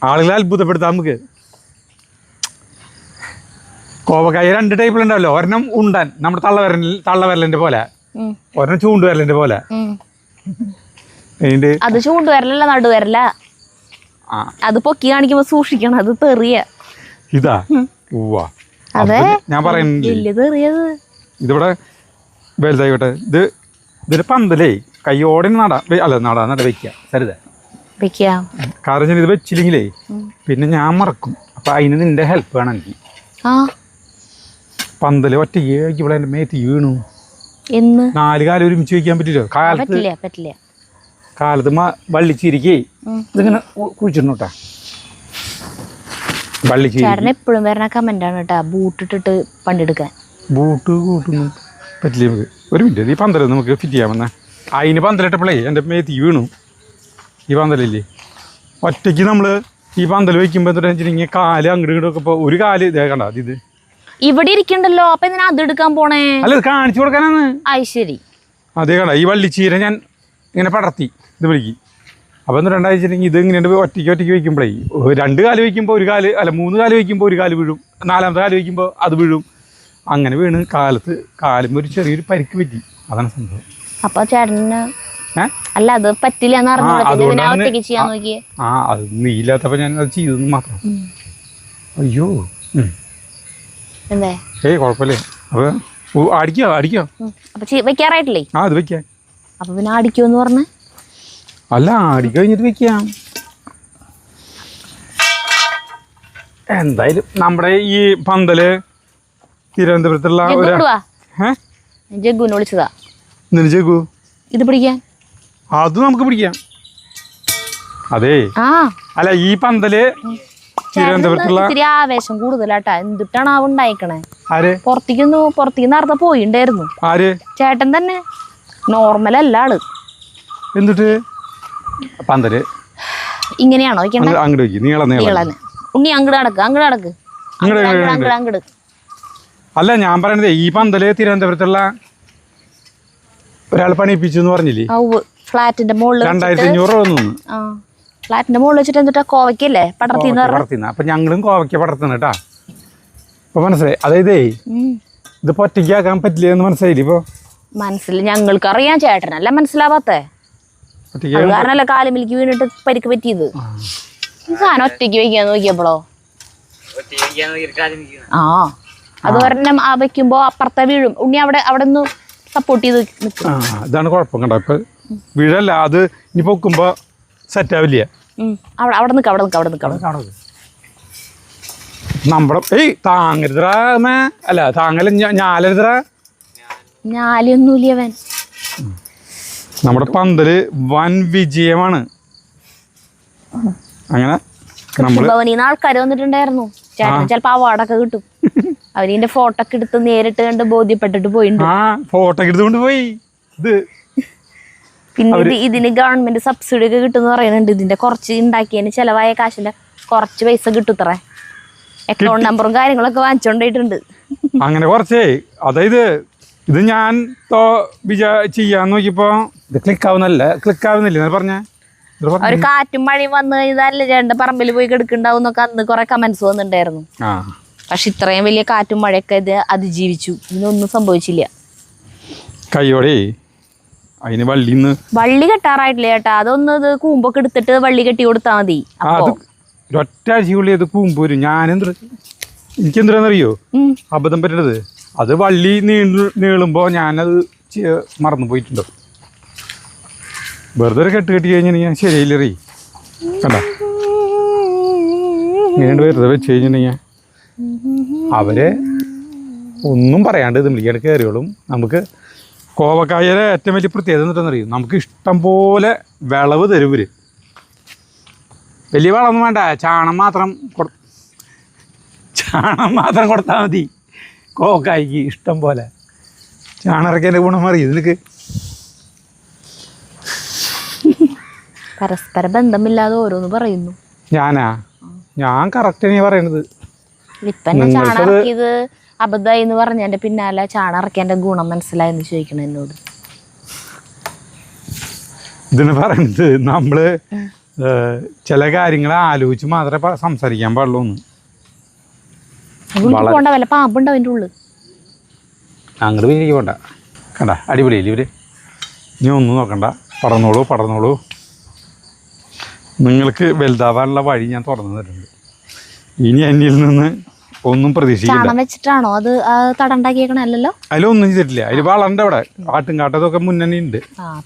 ആളുകളെ അത്ഭുതപ്പെടുത്താം നമുക്ക്. കോവക്കായ 2 ടൈപ്പിലുണ്ടാവല്ലോ. ഒരെണ്ണം ഉണ്ടൻ നമ്മുടെ തള്ളവിരലിന്റെ പോലെ, ഒരെണ്ണം ചൂണ്ടുവിരലിന്റെ പോലെ. അത് ചൂണ്ടുവിരലല്ല നടുവിരല. അത് പൊക്കി കാണിക്കുമ്പോ സൂക്ഷിക്കണം, അത് തെറിയ. ഇതാ അതെ ഞാൻ പറയുന്നത് ഇതിവിടെ വലുതായിക്കോട്ടെ. ഇതിന്റെ പന്തലേ കയ്യോടെ നടാ വെക്കാം. സരിത വെക്കാം. കാരണം ഇത് വെച്ചില്ലെങ്കിലേ പിന്നെ ഞാൻ മറക്കും. അപ്പൊ അതിന് നിന്റെ ഹെൽപ്പ് വേണം എനിക്ക്. പന്തല് ഒറ്റയ്ക്ക് ഇവിടെ എന്റെ മേത്തി വീണു. 4 കാലം ഒരുമിച്ച് വയ്ക്കാൻ പറ്റില്ലോ. കാലത്ത് വള്ളിച്ചിരിക്കേ ഇതിങ്ങനെ കുഴിച്ചിടണോട്ടാ. എപ്പോഴും വരണ കമന്റ് ആണ് കേട്ടാ ബൂട്ട് ഇട്ടിട്ട് പണ്ടെടുക്കാൻ. ബൂട്ട് കൂട്ടൊന്നും പറ്റില്ല നമുക്ക്. ഒരു മിനിറ്റ്, ഈ പന്തല് നമുക്ക് ഫിറ്റ് ചെയ്യാമെന്നാ. അതിന് പന്തലിട്ടപ്പോഴേ എൻ്റെ മേത്തി വീണു. ഈ പന്തലില്ലേ ഒറ്റയ്ക്ക് നമ്മള് ഈ പന്തൽ വെക്കുമ്പോ വെച്ചിട്ടുണ്ടെങ്കിൽ കാല് അങ്ങോട്ട് ഇങ്ങോട്ടൊക്കെ ഇപ്പൊ ഒരു കാല് ഇതേ കണ്ട ഇത് ഇവിടെ ഇരിക്കണ്ടല്ലോ. അപ്പൊ എന്തിനാ അത് എടുക്കാൻ പോണേ? അല്ല ഇത് കാണിച്ചു കൊടുക്കാനാണ്. ശരി. അതേ കണ്ട ഈ വള്ളിച്ചീര ഞാൻ ഇങ്ങനെ പടർത്തി ഇത് വിളിക്കും. അപ്പൊ എന്നിട്ട് രണ്ടാഴ്ച ഇത് ഇങ്ങനെ ഒറ്റയ്ക്ക് വയ്ക്കുമ്പോഴേ 2 കാല് വയ്ക്കുമ്പോൾ ഒരു കാല്, അല്ല 3 കാല് വയ്ക്കുമ്പോൾ ഒരു കാല് വീഴും, 4ാമത്തെ കാല് വയ്ക്കുമ്പോൾ അത് വീഴും. അങ്ങനെ വീണ് കാലും ഒരു ചെറിയൊരു പരിക്ക് പറ്റി. അതാണ് സംഭവം. അപ്പൊ ചേട്ടന് അല്ല അത് പറ്റില്ല. അത് നീയില്ലാത്തപ്പോ ഞാൻ അത് ചെയ്തെന്ന് മാത്രം. അയ്യോ കുഴപ്പമില്ലേ. അപ്പൊ അടിക്കോ വെക്കാറായിട്ടില്ലേ? അത് വെക്കാം. അപ്പൊ പിന്നെ അടിക്കോന്ന് പറഞ്ഞ അല്ല അടിക്ക കഴിഞ്ഞിട്ട് വെക്കാം. എന്തായാലും നമ്മുടെ ഈ പന്തല് തിരുവനന്തപുരത്തുള്ള ജഗ്ഗുവിനെ വിളിച്ചതാ. ജഗ്ഗു ഇത് പിടിക്കാൻ അത് നമുക്ക് പിടിക്കാം. അതെ അല്ല ഈ പന്തല് തിരുവനന്തപുരത്തുള്ള ആവേശം കൂടുതലാട്ടാ. എന്തിട്ടാണ് ഉണ്ടായിക്കണേ? ആര് പുറത്തേക്ക് നേരത്തെ പോയിണ്ടായിരുന്നു. ആര്? ചേട്ടൻ തന്നെ. നോർമൽ അല്ല ആള്. എന്നിട്ട് പന്തല് ഇങ്ങനെയാണോ അങ്ങോട്ട് വെക്കും. നീളം ഉണ്ണി അങ്ങട് അല്ല ഞാൻ പറയണതേ ഈ പന്തല് തിരുവനന്തപുരത്തുള്ള ഒരാൾ പണിയിപ്പിച്ചു എന്ന് പറഞ്ഞില്ലേ? ഫ്ലാറ്റിന്റെ മുകളിൽ 2500 രൂപ തോന്നുന്നു. ഫ്ലാറ്റിന്റെ മുകളിൽ വെച്ചിട്ട് എന്നിട്ട് കോവയ്ക്കല്ലേ പടർത്തിന്ന്. അപ്പൊ ഞങ്ങളും കോവയ്ക്ക പടർത്തുന്ന കേട്ടാ. ഇപ്പൊ മനസ്സിലായി. അതായത് ഇത് ഒറ്റയ്ക്കാക്കാൻ പറ്റില്ല എന്ന് മനസ്സിലായില്ലേ? ഇപ്പൊ മനസ്സിലായി. ഞങ്ങൾക്കറിയാം, ചേട്ടനല്ല മനസ്സിലാവാത്തേ. കാരണല്ല കാലുമിലേക്ക് വീണിട്ട് പരിക്ക് പറ്റിയത്. സാധനം ഒറ്റയ്ക്ക് വയ്ക്കാന്ന് നോക്കിയപ്പോഴോ അത് ഒരെണ്ണം വെക്കുമ്പോ അപ്പുറത്തെ വീഴും. ഉണ്ണി അവിടെ നിന്ന് സപ്പോർട്ട് ചെയ്ത് നിൽക്കും. ഇതാണ് കുഴപ്പം. കണ്ടോ ഇപ്പൊ വീഴല്ല, അത് ഇനി പൊക്കുമ്പോ സെറ്റ് ആവില്ല. അവിടെ നിൽക്കാം. നമ്മുടെ താങ്ങരുതറാ അല്ല താങ്ങല ഞാലരുതറാ. ഞാലൊന്നുമില്ലവൻ. നമ്മുടെ പന്തല് വൻ വിജയമാണ്. അങ്ങനെ ഭവനിന്ന് ആൾക്കാർ വന്നിട്ടുണ്ടായിരുന്നു. ചേട്ടന് ചിലപ്പോ അവാർഡൊക്കെ കിട്ടും. അവരിന്റെ ഫോട്ടോ ഒക്കെ എടുത്ത് നേരിട്ട് കണ്ട് ബോധ്യപ്പെട്ടിട്ട് പോയിട്ടുണ്ട്. ഫോട്ടോ എടുത്തുകൊണ്ട് പോയി. പിന്നെ ഇതിന് ഗവൺമെന്റ് സബ്സിഡി ഒക്കെ കിട്ടും പറയുന്നുണ്ട്. ഇതിന്റെ കുറച്ച് ഉണ്ടാക്കിയതിന് ചെലവായ കാശിന്റെ കുറച്ച് പൈസ കിട്ടുത്രേ. അക്കൗണ്ട് നമ്പറും കാര്യങ്ങളൊക്കെ വാങ്ങിച്ചോണ്ടിട്ടുണ്ട്. അങ്ങനെ കുറച്ചേ. അതായത് ഇത് ഞാൻ ചെയ്യാൻ നോക്കിയപ്പോ ഇത് ക്ലിക്ക് ആവുന്നില്ല പറഞ്ഞ ഒരു കാറ്റും മഴയും വന്നു കഴിഞ്ഞാൽ ചേട്ടന്റെ പറമ്പിൽ പോയി കിടക്കുന്നുണ്ടാവും എന്നൊക്കെ അന്ന് കുറെ കമന്റ്സ് വന്നിട്ടുണ്ടായിരുന്നു. പക്ഷെ ഇത്രയും വലിയ കാറ്റും മഴയൊക്കെ ഇത് അതിജീവിച്ചു. ഇതിനൊന്നും സംഭവിച്ചില്ല. കയ്യോടെ അതിന് വള്ളി കെട്ടാറായിട്ടില്ല ചേട്ടാ. അതൊന്ന് ഇത് കൂമ്പൊക്കെ എടുത്തിട്ട് വള്ളി കെട്ടി കൊടുത്താൽ മതി. ഒറ്റാഴ്ചയുള്ളിൽ അത് കൂമ്പ് വരും. എനിക്കെന്തിനാന്നറിയോ അബദ്ധം പറ്റണത്? അത് വള്ളി നീളുമ്പോ ഞാനത് മറന്നു പോയിട്ടുണ്ടോ. വെറുതെ ഒരു കെട്ടി കഴിഞ്ഞിട്ടുണ്ടെങ്കിൽ ശരിയില്ലേ കണ്ട ഇങ്ങനെ വെറുതെ വെച്ച് കഴിഞ്ഞിട്ടുണ്ടെങ്കിൽ അവരെ ഒന്നും പറയാണ്ട് ഇത് വിളിക്കാണ്ട് കയറിയോളും. നമുക്ക് കോവക്കായയുടെ ഏറ്റവും വലിയ പ്രത്യേകത എന്നിട്ടെന്നറിയും, നമുക്ക് ഇഷ്ടം പോലെ വിളവ് തരും ഇവർ. വലിയ വളമൊന്നും വേണ്ട, ചാണം മാത്രം കൊടുത്താൽ മതി. കോവക്കായ്ക്ക് ഇഷ്ടം പോലെ ചാണം ഇറക്കിയതിൻ്റെ ഗുണം അറിയും നിനക്ക്. പരസ്പര ബന്ധമില്ലാതെ ഓരോന്ന് പറയുന്നു. ഞാൻ കറക്റ്റ് നീ പറയണത്. ഇപ്പൊ എന്നെ ചാണം ഇറക്കിയത് അബദ്ധമായി എന്ന് പറഞ്ഞതിന്റെ പിന്നാലെ ചാണം ഇറക്കിയതിന്റെ ഗുണം മനസ്സിലായെന്ന് ചോദിക്കണം എന്നോട്. ഇതിന് പറയണത് നമ്മള് ചില കാര്യങ്ങൾ ആലോചിച്ച് മാത്രമേ സംസാരിക്കാൻ പാടുള്ളൂ. പോണ്ട വല്ല പാമ്പുണ്ട് അവൻ്റെ ഉള്ളിൽ. അങ്ങോട്ട് വീട്ടിലേക്ക് പോണ്ട. കണ്ട അടിപൊളിയില്ല ഇവര്. നീ ഒന്നും നോക്കണ്ട, പടർന്നോളൂ. നിങ്ങൾക്ക് വലുതാവാനുള്ള വഴി ഞാൻ തുറന്നു തരുന്നുണ്ട്. ഇനി എന്നിൽ നിന്ന് ഒന്നും പ്രതീക്ഷിക്കില്ല. ചാണം വെച്ചിട്ടാണോ അത് തടണ്ടാക്കിയേക്കണല്ലോ? അതിലൊന്നും ചെയ്തിട്ടില്ല. അതിൽ വളണ്ട് അവിടെ ആട്ടും കാട്ടതൊക്കെ മുന്നണി ഉണ്ട്.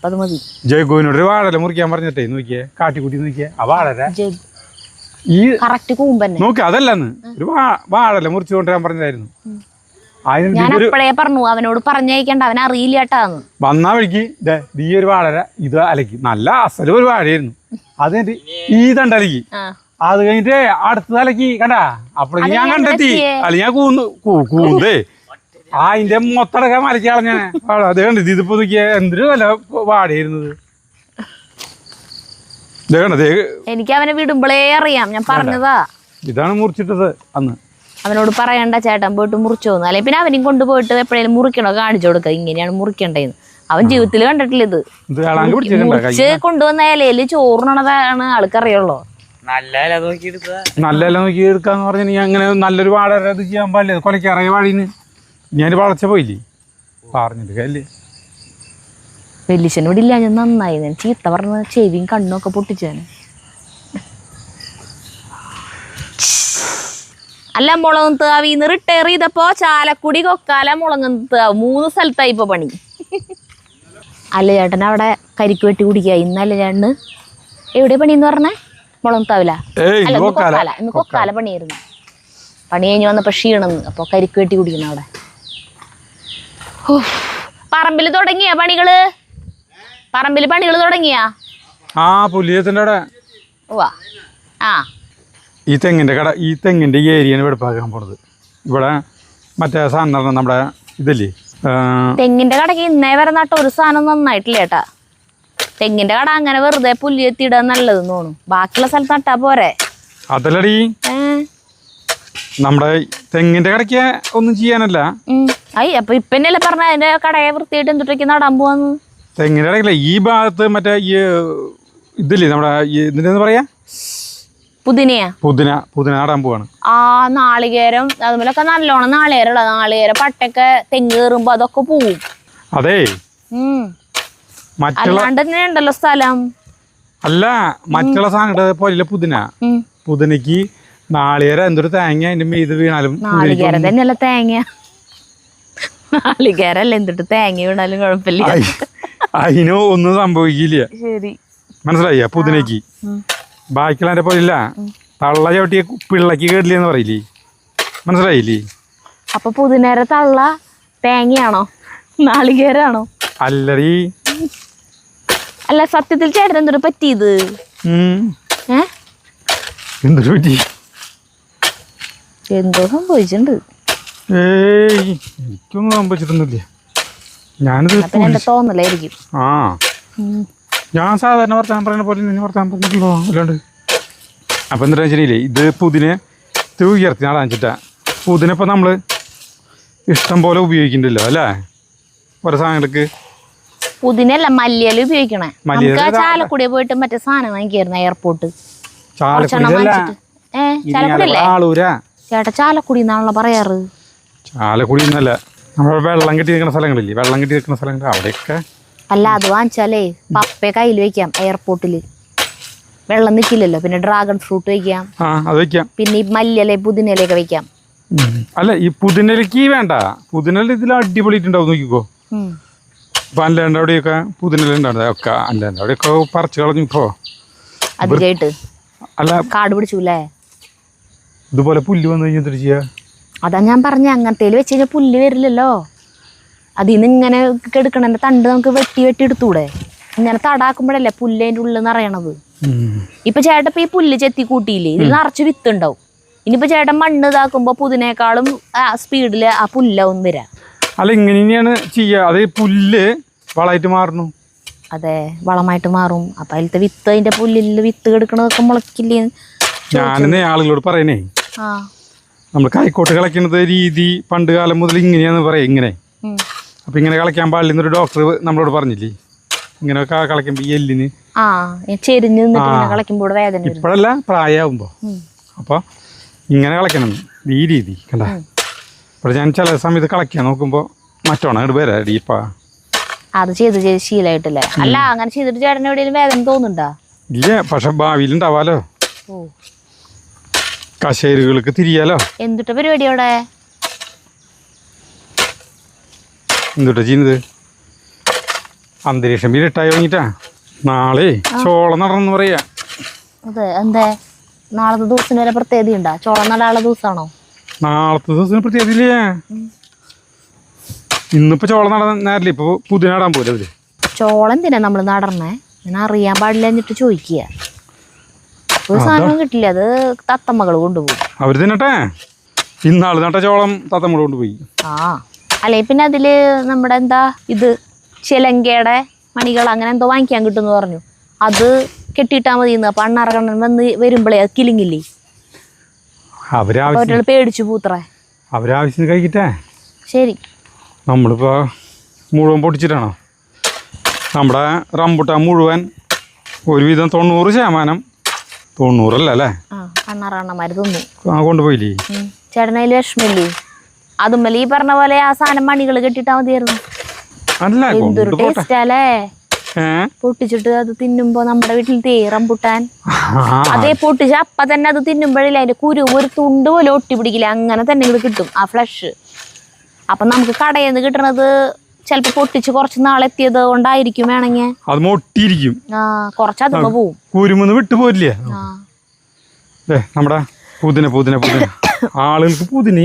അത് മതി. ജയഗോവിനോട് ഒരു വാഴല മുറിക്കാൻ പറഞ്ഞിട്ടേ നോക്കിയേ, കാട്ടിക്കുട്ടി നോക്കിയേ, ആ വാഴല ഈ നോക്കി അതല്ലെന്ന് ഒരു വാഴല മുറിച്ചു കൊണ്ടുവരാൻ പറഞ്ഞതായിരുന്നു. ഞാൻ അപ്പഴേ പറഞ്ഞു അവനോട് പറഞ്ഞയക്കണ്ട, അവൻ അറിയില്ലാട്ടാന്ന്. വന്നാ വഴിക്ക് ഈ ഒരു വാഴര ഇത് അലക്കി നല്ല അസല് ഒരു വാഴയായിരുന്നു. അത് ഈ തണ്ടലക്കി, അത് കഴിഞ്ഞിട്ട് അടുത്ത അലക്കി കണ്ടാ. അപ്പോഴേക്ക് ഞാൻ കണ്ടെത്തി, അല്ല ഞാൻ കൂന്തേ അതിന്റെ മൊത്തടക്കാൻ മലക്കി കളഞ്ഞാനെ. അത് കണ്ടത് ഇതിപ്പോ നോക്കിയ എന്തൊരു നല്ല വാഴയായിരുന്നത്. എനിക്ക് അവനെ വിടുമ്പോഴേ അറിയാം, ഞാൻ പറഞ്ഞതാ. ഇതാണ് മുറിച്ചിട്ടത് അന്ന്. അവനോട് പറയണ്ട ചേട്ടൻ പോയിട്ട് മുറിച്ചോന്ന്, അല്ലെങ്കിൽ പിന്നെ അവനും കൊണ്ടുപോയിട്ട് എപ്പോഴേലും മുറിക്കണോ കാണിച്ചു കൊടുക്കുക, ഇങ്ങനെയാണ് മുറിക്കേണ്ടതെന്ന്. അവൻ ജീവിതത്തിൽ കണ്ടിട്ടില്ല ഇത്. മുറിച്ച് കൊണ്ടുവന്ന ഇലയില് ചോറിനതാണ് ആൾക്കറിയുള്ളൂ. നല്ല ഇല നോക്കി എടുക്കാന്ന് പറഞ്ഞാൽ അങ്ങനെ നല്ലൊരു വാഴ ഇത് ചെയ്യാൻ പാടില്ല. കൊലക്കറിയ വാഴീന്ന് ഞാൻ വളച്ച പോയില്ലേ പറഞ്ഞിട്ട് അല്ലേ. വെല്ലിശൻ ഇവിടെ ഇല്ല, ഞാൻ നന്നായി. ഞാൻ ചീത്ത പറഞ്ഞ ചെവിയും കണ്ണും ഒക്കെ പൊട്ടിച്ചാണ്. അല്ല മുളകുംതാവിന്ന് റിട്ടയർ ചെയ്തപ്പോ ചാലക്കുടി കൊക്കാല മുളകുംതാവ് 3 സ്ഥലത്തായി ഇപ്പൊ പണി. അല്ല ചേട്ടൻ അവിടെ കരിക്ക് വെട്ടി കുടിക്കുക. ഇന്നല്ല ചേട്ടന് എവിടെ പണിന്ന് പറഞ്ഞേ? മുളകുംതാവില. അല്ല ഇന്ന് കൊക്കാല പണിയായിരുന്നു. പണി കഴിഞ്ഞ് വന്നപ്പോ ക്ഷീണെന്ന്, അപ്പൊ കരിക്ക് വെട്ടി കുടിക്കണം അവിടെ. പറമ്പില് തുടങ്ങിയ പണികള്? പറമ്പില് പണികൾ തുടങ്ങിയാ? പുല്ലിയത്തിന്റെ ഈ തെങ്ങിന്റെ ഈ ഏരിയയാണ് വെടുപ്പാക്കാൻ പോണത്. ഇവിടെ മറ്റേ സാധനം നമ്മുടെ ഇതല്ലേ തെങ്ങിന്റെ കടക്ക് ഇന്നേ വരെ നട്ട ഒരു സാധനം നന്നായിട്ടില്ല ചേട്ടാ. തെങ്ങിന്റെ കട അങ്ങനെ വെറുതെ പുല്ലിയെത്തിയിടാൻ നല്ലതെന്ന് തോന്നുന്നു. ബാക്കിയുള്ള സ്ഥലത്ത് നട്ടാ പോരെ? അതല്ലടി, നമ്മുടെ തെങ്ങിന്റെ കടയ്ക്ക് ഒന്നും ചെയ്യാനല്ല. അപ്പൊ ഇപ്പന്നല്ലേ പറഞ്ഞ അതിന്റെ കടയെ വൃത്തിയായിട്ട് എന്തിട്ടേക്ക് നടാൻ പോവാന്ന്? തെങ്ങിന്റെ കടക്കില്ല, ഈ ഭാഗത്ത് മറ്റേ ഈ ഇതില്ലേ നമ്മുടെ ഇതിന്റെ പറയാ പുതിന നടാൻ പോവാണ്. നാളികേരം അതുപോലൊക്കെ നല്ലോണം നാളികേര പട്ടൊക്കെ തെങ്ങ് കയറുമ്പോ അതൊക്കെ പോവും. അതെ അല്ലാണ്ട് തന്നെ ഉണ്ടല്ലോ സ്ഥലം. അല്ല മറ്റുള്ള സാധനം പോലെ പുതിനക്ക് നാളികേരം എന്തൊരു തേങ്ങ അതിന്റെ മീത് വീണാലും നാളികേരം തന്നെയല്ല തേങ്ങ. നാളികേരല്ല എന്തിട്ട് തേങ്ങ വീണാലും കുഴപ്പമില്ല, അതിന് ഒന്നും സംഭവിക്കില്ല. മനസ്സിലായ പുതിനക്ക് ബാക്കിയുള്ള പോലെ തള്ള ചവിട്ടിയ പിള്ളക്ക് കേടില്ലെന്ന് പറയില്ലേ, മനസ്സിലായില്ലേ? അപ്പൊ പുതിനേര തള്ള തേങ്ങയാണോ നാളികേരാണോ? അല്ലടി. അല്ല സത്യത്തിൽ ചേട്ടൻ എന്തൊരു പറ്റിയത്? എന്തൊരു പറ്റി? എന്തോ സംഭവിച്ചിട്ടുണ്ട്. എനിക്കൊന്നും സംഭവിച്ചിട്ടൊന്നുമില്ല. ഞാനിത് എന്റെ തോന്നലായിരിക്കും. ഞാൻ സാധാരണ വർത്താനം പറയുന്ന പോലെ നിന്ന് വർത്താനം പറഞ്ഞിട്ടുള്ളൂ അല്ലാണ്ട്. അപ്പം എന്താ വെച്ചിട്ടില്ലേ, ഇത് പുതിനെ ഉയർത്തി നടാൻ വെച്ചിട്ടാ. പുതിന ഇപ്പം നമ്മൾ ഇഷ്ടം പോലെ ഉപയോഗിക്കണ്ടല്ലോ അല്ലേ ഓരോ സാധനങ്ങൾക്ക്. പുതിനല്ല മല്ലിയില ഉപയോഗിക്കണേ. ചാലക്കുടി പോയിട്ട് മറ്റേ സാധനം വാങ്ങിക്കായിരുന്നു എയർപോർട്ട്. ചേട്ടാ ചാലക്കുടി എന്നാണല്ലോ പറയാറ്. ചാലക്കുടി എന്നല്ല, നമ്മൾ വെള്ളം കെട്ടി നിൽക്കുന്ന സ്ഥലങ്ങളില്ലേ, വെള്ളം കെട്ടി നിൽക്കുന്ന സ്ഥലങ്ങൾ അവിടെയൊക്കെ. അല്ല അത് വാങ്ങിച്ചാലേ പപ്പയെ കയ്യിൽ വെക്കാം എയർപോർട്ടില്. വെള്ളം നിൽക്കില്ലല്ലോ, പിന്നെ ഡ്രാഗൺ ഫ്രൂട്ട് വെക്കാം, അത് വെക്കാം. പിന്നെ ഈ മല്ലിയില പുതിനയിലൊക്കെ വെക്കാം. അല്ല ഈ പുതിനയിലേക്ക് വേണ്ട, പുതിനയില ഇതിൽ അടിപൊളിയിട്ടുണ്ടാവും നോക്കിക്കോ. ഇപ്പൊ അല്ലാണ്ട് അവിടെയൊക്കെ പുതിനയില ഉണ്ടാവും ഒക്കെ, അല്ലാണ്ട് അവിടെയൊക്കെ പറിച്ചു കളഞ്ഞിപ്പോ അതിലായിട്ട് അല്ല കാട് പിടിച്ചൂല്ലേ. ഇതുപോലെ പുല്ല് വന്നു കഴിഞ്ഞാൽ ചെയ്യാ? അതാ ഞാൻ പറഞ്ഞ അങ്ങനത്തേല് വെച്ച് കഴിഞ്ഞാൽ പുല്ല് വരില്ലല്ലോ. അതിൽ നിന്ന് ഇങ്ങനെ എടുക്കണ തണ്ട് നമുക്ക് വെട്ടി എടുത്തൂടെ? ഇങ്ങനെ തടാക്കുമ്പോഴല്ലേ പുല്ല് അതിൻ്റെ ഉള്ളിൽ നിറയണത്. ഇപ്പൊ ചേട്ടൻ ഇപ്പൊ ഈ പുല്ല് ചെത്തി കൂട്ടിയില്ലേ, ഇതിൽ നിറച്ച് വിത്ത് ഉണ്ടാവും. ഇനിയിപ്പോ ചേട്ടൻ മണ്ണ് ഇതാക്കുമ്പോ പുതിനേക്കാളും സ്പീഡില് ആ പുല്ലാവും വരാ. അല്ല ഇങ്ങനെ തന്നെയാണ് ചെയ്യാ. അത് പുല്ല് വളമായിട്ട് മാറുന്നു. അതെ, വളമായിട്ട് മാറും. അപ്പൊ അതിലത്തെ വിത്ത്, അതിന്റെ പുല്ലില് വിത്ത് കിടക്കണതൊക്കെ മുളക്കില്ലേ? ഞാനിന്ന് ആളുകളോട് പറയണേ, നമ്മൾ കൈക്കോട്ട് കളിക്കുന്നത് രീതി പണ്ട് കാലം മുതൽ ഇങ്ങനെയാന്ന് പറയാം. ഇങ്ങനെ അപ്പൊ ഇങ്ങനെ കളിക്കാൻ പാടില്ലെന്നൊരു ഡോക്ടർ നമ്മളോട് പറഞ്ഞില്ലേ? ഇങ്ങനെയൊക്കെ കളിക്കുമ്പോ ഈ എല്ലിന് ചെരിഞ്ഞ് കളിക്കുമ്പോൾ വേദന. ഇപ്പോഴല്ല, പ്രായമാകുമ്പോ. അപ്പൊ ഇങ്ങനെ കളിക്കണം ഈ രീതി കണ്ട. ഇപ്പോൾ ഞാൻ ചില സമയത്ത് കളിക്കാൻ നോക്കുമ്പോ മറ്റോണം അങ്ങോട്ട് വരാ ഡീപ്പാ. അത് ചെയ്ത് ശീലമായിട്ടല്ലേ? അല്ല, അങ്ങനെ ചെയ്തിട്ട് ചേട്ടന് എവിടെയെങ്കിലും വേദന തോന്നുന്നുണ്ടോ? ഇല്ല, പക്ഷെ ഭാവിയിൽ ഉണ്ടാവാലോ. കശേരുകൾക്ക് തിരിയാലോ. എന്തുട്ട പരിപാടി അവിടെ? എന്തുട്ടാ ചെയ്യുന്നത്? അന്തരീക്ഷം ഇരുട്ടായി തുടങ്ങിട്ടാ. നാളെ ചോളം നടണമെന്ന് പറയാ. അതെ, എന്തേ നാളത്തെ ദിവസം വരെ പ്രത്യേകത ഉണ്ടാ? ചോളം നടാനുള്ള ദിവസമാണോ? നാളത്തെ ദിവസം പ്രത്യേകത ഇല്ലേ? ഇന്നിപ്പോ ചോളം നടന്നല്ലേ? ഇപ്പൊ പുതിന നടാൻ പോലെ അവര്. ചോളം എന്തിനാ നമ്മള് നടണേ? ഞാൻ അറിയാൻ പാടില്ല എന്നിട്ട് ചോദിക്കുക. ഒരു സാധനവും കിട്ടില്ല, അത് തത്തമ്മകൾ കൊണ്ടുപോകും. അവര് തിന്നട്ടെ. ഇന്നാള് നട്ട ചോളം തത്തമ്മകൾ കൊണ്ടുപോയി. അല്ലെ പിന്നെ അതില് നമ്മുടെ എന്താ ഇത് ചിലങ്കയുടെ മണികൾ അങ്ങനെ എന്തോ വാങ്ങിക്കാൻ കിട്ടുമെന്ന് പറഞ്ഞു. അത് കെട്ടിയിട്ടാ മതിന്ന്. അപ്പൊ അണ്ണാറക്കണ്ണൻ വന്ന് വരുമ്പോഴേ അത് കിളിങ്ങില്ലേ? അവരാൾ പേടിച്ചു പൂത്രേ. അവരാവശ്യം കഴിക്കട്ടെ. ശരി, നമ്മളിപ്പോ മുഴുവൻ പൊട്ടിച്ചിട്ടാണോ? നമ്മുടെ റംബുട്ടാൻ മുഴുവൻ ഒരുവിധം 90% 90 അല്ലേ? അണ്ണാറണ്ണന്മാര് തിന്നു. കൊണ്ടുപോയില്ലേ? ചേട്ടനതിൽ വിഷമില്ലേ? അതുമല്ല ഈ പറഞ്ഞ പോലെ ആ സാധനം മണികൾ കെട്ടിട്ടാ മതിയായിരുന്നു. എന്തൊരു ടേസ്റ്റാലേ പൊട്ടിച്ചിട്ട് അത് തിന്നുമ്പോ. നമ്മുടെ വീട്ടിൽ റംബുട്ടാൻ അതേ പൊട്ടിച്ച് അപ്പ തന്നെ അത് തിന്നുമ്പോഴില്ല അതിന്റെ കുരു ഒരു തുണ്ട് പോലെ ഒട്ടി പിടിക്കില്ല, അങ്ങനെ തന്നെ ഇത് കിട്ടും ആ ഫ്ലഷ്. അപ്പൊ നമുക്ക് കടയിൽ നിന്ന് കിട്ടണത് ചിലപ്പോ പൊട്ടിച്ച് കുറച്ച് നാളെത്തിയത് കൊണ്ടായിരിക്കും. വേണമെങ്കിൽ അത് മൊട്ടിയിരിക്കും. കുറച്ച് അതുമ്പോ പോവും, കുരുമൊന്ന് വിട്ടു പോരില്ല. നമ്മുടെ പുതിന പുതിന പുതിന ആളുകൾക്ക് പുതിന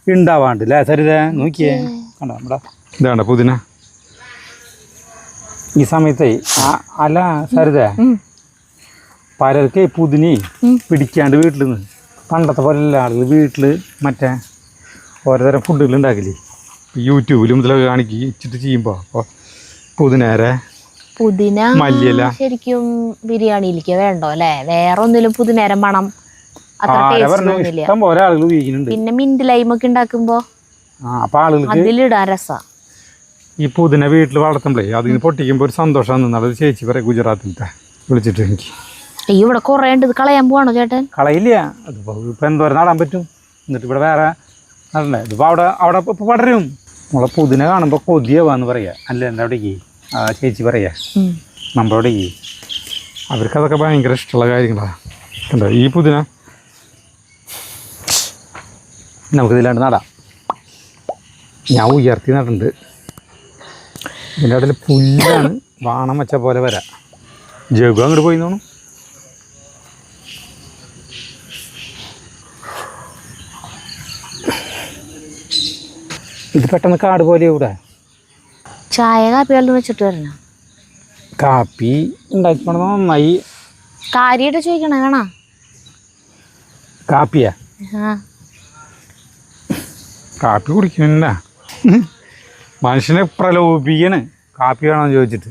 ഉണ്ടാവാണ്ടല്ലേ? സരിത നോക്കിയേ, കണ്ട നമ്മുടെ ഇതാണ്ട പുതിന. ഈ സമയത്തെ അല്ല സരിത, പലർക്ക് പുതിന പിടിക്കാണ്ട് വീട്ടിൽ നിന്ന് പണ്ടത്തെ പോലെയല്ല ആളുകൾ വീട്ടിൽ മറ്റേ ഓരോതരം ഫുഡുകൾ ഉണ്ടാക്കില്ലേ? യൂട്യൂബിലും ഇതിലൊക്കെ കാണിച്ചിട്ട് ചെയ്യുമ്പോൾ അപ്പോൾ പുതിന മല്ലിയില ശരിക്കും ബിരിയാണിയിലേക്ക് വേണ്ടോ അല്ലേ? വേറെ ഒന്നിലും പുതിനേരം മണം അത്ര ടേസ്റ്റ് തോന്നില്ല. പിന്നെ മിന്റ് ലൈമൊക്കെ ഉണ്ടാക്കുമ്പോ അതിലിടാൻ രസാ. ഈ പുതിന വീട്ടിൽ വളർത്തുമ്പോഴേ അതിന് പൊട്ടിക്കുമ്പോൾ ഒരു സന്തോഷം. ഒരു ചേച്ചി പറയാം ഗുജറാത്തിലത്തെ വിളിച്ചിട്ട് എനിക്ക് ഇവിടെ കുറേ ഉണ്ട്, ഇത് കളയാൻ പോവാണോ ചേട്ടൻ? കളയില്ല, അതിപ്പോ ഇപ്പൊ എന്തോരം നടാൻ പറ്റും. എന്നിട്ട് ഇവിടെ വേറെ നടണ്ടേ? ഇതിപ്പോ അവിടെ ഇപ്പൊ പടരും. നമ്മളെ പുതിന കാണുമ്പോ കൊതിയാവാന്ന് പറയാ. അല്ല എന്താ അവിടേക്ക് ആ ചേച്ചി പറയാ നമ്മളവിടേക്ക്. അവർക്കതൊക്കെ ഭയങ്കര ഇഷ്ടമുള്ള കാര്യങ്ങളാണ്. കണ്ടോ ഈ പുതിന നമുക്കിതിലാണ്ട് നടാം. ഞാൻ ഉയർത്തി നടുന്നുണ്ട്. ഇതിൻ്റെ ഇടയിൽ പുല്ലാണ്, വാണം വെച്ച പോലെ വരാം. ജഗു അങ്ങോട്ട് പോയി തോന്നും. ഇത് പെട്ടെന്ന് കാട് പോലെ ഇവിടെ. ചായ കാപ്പി വെള്ളം വെച്ചിട്ട് വരണം. കാപ്പി ഉണ്ടാക്കിക്കോണം നന്നായി. കാര്യമായിട്ട് ചോദിക്കണേ വേണോ? കാപ്പിയാ? കാപ്പി കുടിക്കണില്ല, മനുഷ്യനെ പ്രലോഭിക്കണ് കാപ്പി വേണമെന്ന് ചോദിച്ചിട്ട്.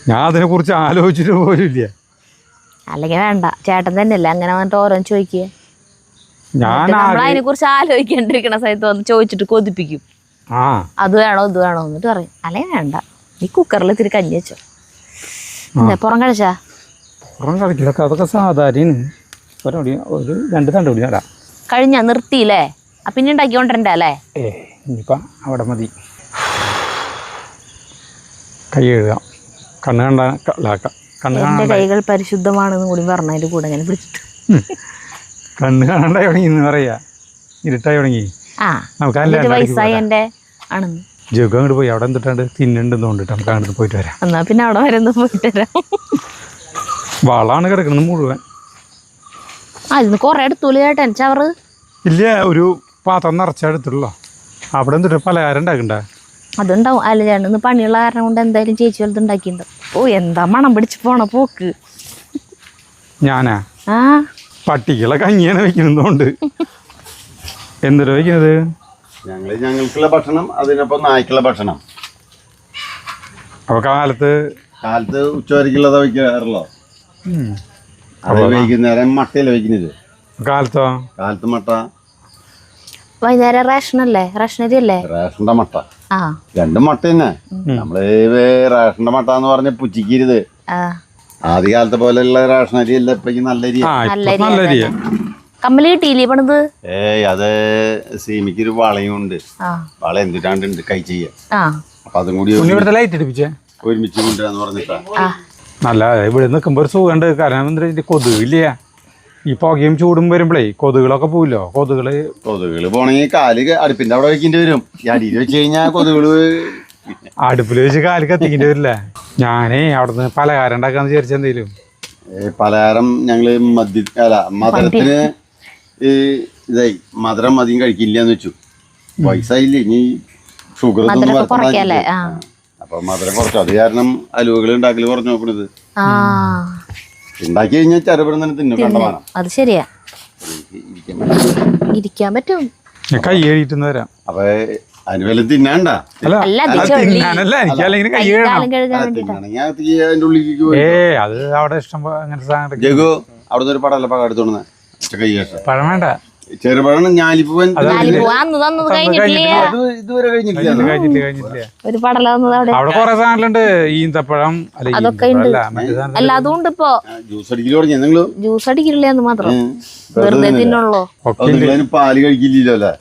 ഞാൻ അതിനെക്കുറിച്ച് ആലോചിച്ചിട്ട് പോലും ഇല്ല. അല്ലെങ്കിൽ വേണ്ട, ചേട്ടൻ തന്നെയല്ലേ അങ്ങനെ വന്നിട്ട് ഓരോന്ന് ചോദിക്കുക. ഞാൻ അതിനെ കുറിച്ച് ആലോചിക്കാണ്ടിരിക്കണ സമയത്ത് വന്ന് ചോദിച്ചിട്ട് കൊതിപ്പിക്കും. അത് വേണോ ഇത് വേണോ എന്നിട്ട് പറയും. അല്ലെങ്കിൽ വേണ്ട, ഈ കുക്കറിൽ ഇത്തിരി കഞ്ഞി വെച്ചോ. പുറം കഴിച്ചാ? പുറം കളിക്കലൊക്കെ അതൊക്കെ സാധാരണ. ഒരു 2 തണ്ട് കൂടി നടാം. കഴിഞ്ഞ നിർത്തിയില്ലേ? പിന്നെ ഉണ്ടാക്കിക്കൊണ്ടിരണ്ട അല്ലേ? ഇനിയിപ്പം അവിടെ മതി. കൈ എഴുതാം. എൻ്റെ കൈകൾ പരിശുദ്ധമാണെന്ന് കൂടി പറഞ്ഞതിൻ്റെ കൂടെ ഞാൻ പിടിച്ചിട്ട് കണ്ണ് കാണാണ്ടായി തുടങ്ങി എന്ന് പറയാ. ഇരുട്ടായി തുടങ്ങി. വയസ്സായി എൻ്റെ ആണെന്ന്. ജഗു അങ്ങോട്ട് പോയി അവിടെ എന്തിട്ടാണ്ട് തിന്നുണ്ടെന്ന് കൊണ്ടിട്ട് നമുക്ക് അങ്ങോട്ട് പോയിട്ട് വരാം. എന്നാ പിന്നെ അവിടെ വരെ ഒന്ന് പോയിട്ട് വരാം. വളമാണ് കിടക്കുന്നത് മുഴുവൻ. അതിന് കൊറേ എടുത്തൂല ചേട്ടൻ ചവറ്? ഇല്ല, ഒരു പാത്രം നിറച്ചെടുത്തുള്ളൂ. അവിടെ എന്തിട്ട് പലഹാരം ഉണ്ടാക്കണ്ട? അതുണ്ടാവും. അല്ല ചേട്ടന് പണിയുള്ള കാരണം കൊണ്ട് എന്തായാലും ചേച്ചി വലുത് ഉണ്ടാക്കിയിട്ടുണ്ടാവും. ഓ എന്താ മണം പിടിച്ച് പോണ പോക്ക്. ഞാനാ ആ പട്ടിക്കുള്ള കഞ്ഞിയാണ് വെക്കുന്നതുകൊണ്ട്. എന്തിനാ വെക്കുന്നത്? ഞങ്ങൾക്കുള്ള ഭക്ഷണം, അതിനൊപ്പം നായ്ക്കുള്ള ഭക്ഷണം. അപ്പൊ കാലത്ത് ഉച്ചവരക്കുള്ളതാ വയ്ക്കാറുള്ളോ? അത് വൈകുന്നേരം മട്ടയല്ല വയ്ക്കുന്നത്. കാലത്തോ? കാലത്ത് മട്ട, വൈകുന്നേരം റേഷനല്ലേ, റേഷനരി അല്ലേ? റേഷന്റെ മട്ട. ആ രണ്ടും മട്ട തന്നെ. നമ്മള് റേഷന്റെ മട്ട എന്ന് പറഞ്ഞ പുച്ചിക്കരുത്. ആദ്യ കാലത്തെ പോലെയുള്ള റേഷൻ അരി അല്ല ഇപ്പൊ നല്ല അരി. നല്ല അരിയാ. കമ്മല് കിട്ടിയില്ലേ പണിത്? അത് സീമിക്കൊരു വളയും ഉണ്ട്. വള എന്തിട്ടാണ്ട് കൈ ചെയ്യാം. അപ്പൊ അതും കൂടി ലൈറ്റ് അടിപ്പിച്ചേ ഒരുമിച്ച് കൊണ്ടുവരാന്ന് പറഞ്ഞിട്ടാ. നല്ല ഇവിടെ നിൽക്കുമ്പോ ഒരു സുഖമുണ്ട്. കാരണം എന്താ കൊതുകില്ല. ഈ പുകയും ചൂടും വരുമ്പോഴേ കൊതുകുകളൊക്കെ പോവില്ലോ. കൊതുകള് പോണെങ്കിൽ കാല് അടുപ്പിന്റെ അവിടെ വെക്കേണ്ടി വരും. ഈ അടിയിൽ വെച്ച് കഴിഞ്ഞാൽ കൊതുകള് അടുപ്പിൽ വെച്ച് കാല് കത്തിക്കേണ്ടി വരില്ല. ഞാനേ അവിടുന്ന് പലഹാരം ഉണ്ടാക്കാന്ന് വിചാരിച്ച എന്തേലും. പലഹാരം ഞങ്ങള് മധുരത്തിന് ഇതായി മധുരം അധികം കഴിക്കില്ലാന്ന് വെച്ചു. വയസ്സായില്ലേ, ഇനി ഷുഗർ അപ്പൊ മധുരം കുറച്ചു. അത് കാരണം അലുവകൾ ഉണ്ടാക്കല് കുറഞ്ഞു നോക്കണത്. ഉണ്ടാക്കി കഴിഞ്ഞാൽ ചെറുപഴം തന്നെ തിന്നും. കണ്ടമാനം. അത് ശരിയാ, ഇരിക്കാൻ പറ്റും. കൈ കഴുകിട്ട് വരാം. അപ്പൊ അതിന് വല്ല തിന്നാണ്ട. തിന്നാനല്ല, എനിക്ക് അല്ലെങ്കിൽ കൈ അതിന്റെ ഉള്ളിലേക്ക് അത് അവിടെ ഇഷ്ടം അങ്ങനത്തെ സാധനം. ജഗു അവിടുന്ന് ഒരു പടമല്ല പകം എടുത്തോണ്ട് കൈ പഴം വേണ്ട, ചെറുപഴം ഞാലിപ്പൂവൻ ഇതുവരെ കഴിഞ്ഞിട്ടില്ല. ഒരു പടല അവിടെ കൊറേ സാധനങ്ങളുണ്ട്. ഈന്തപ്പഴം അതൊക്കെ അല്ല അതുകൊണ്ട് ഇപ്പൊ ജ്യൂസ് അടിക്കല് തുടങ്ങി. നിങ്ങള് ജ്യൂസ് അടിക്കില്ലെന്ന് മാത്രം, വെറുതെ തിന്നുള്ളൂ. പാല് കഴിക്കില്ലല്ലോ.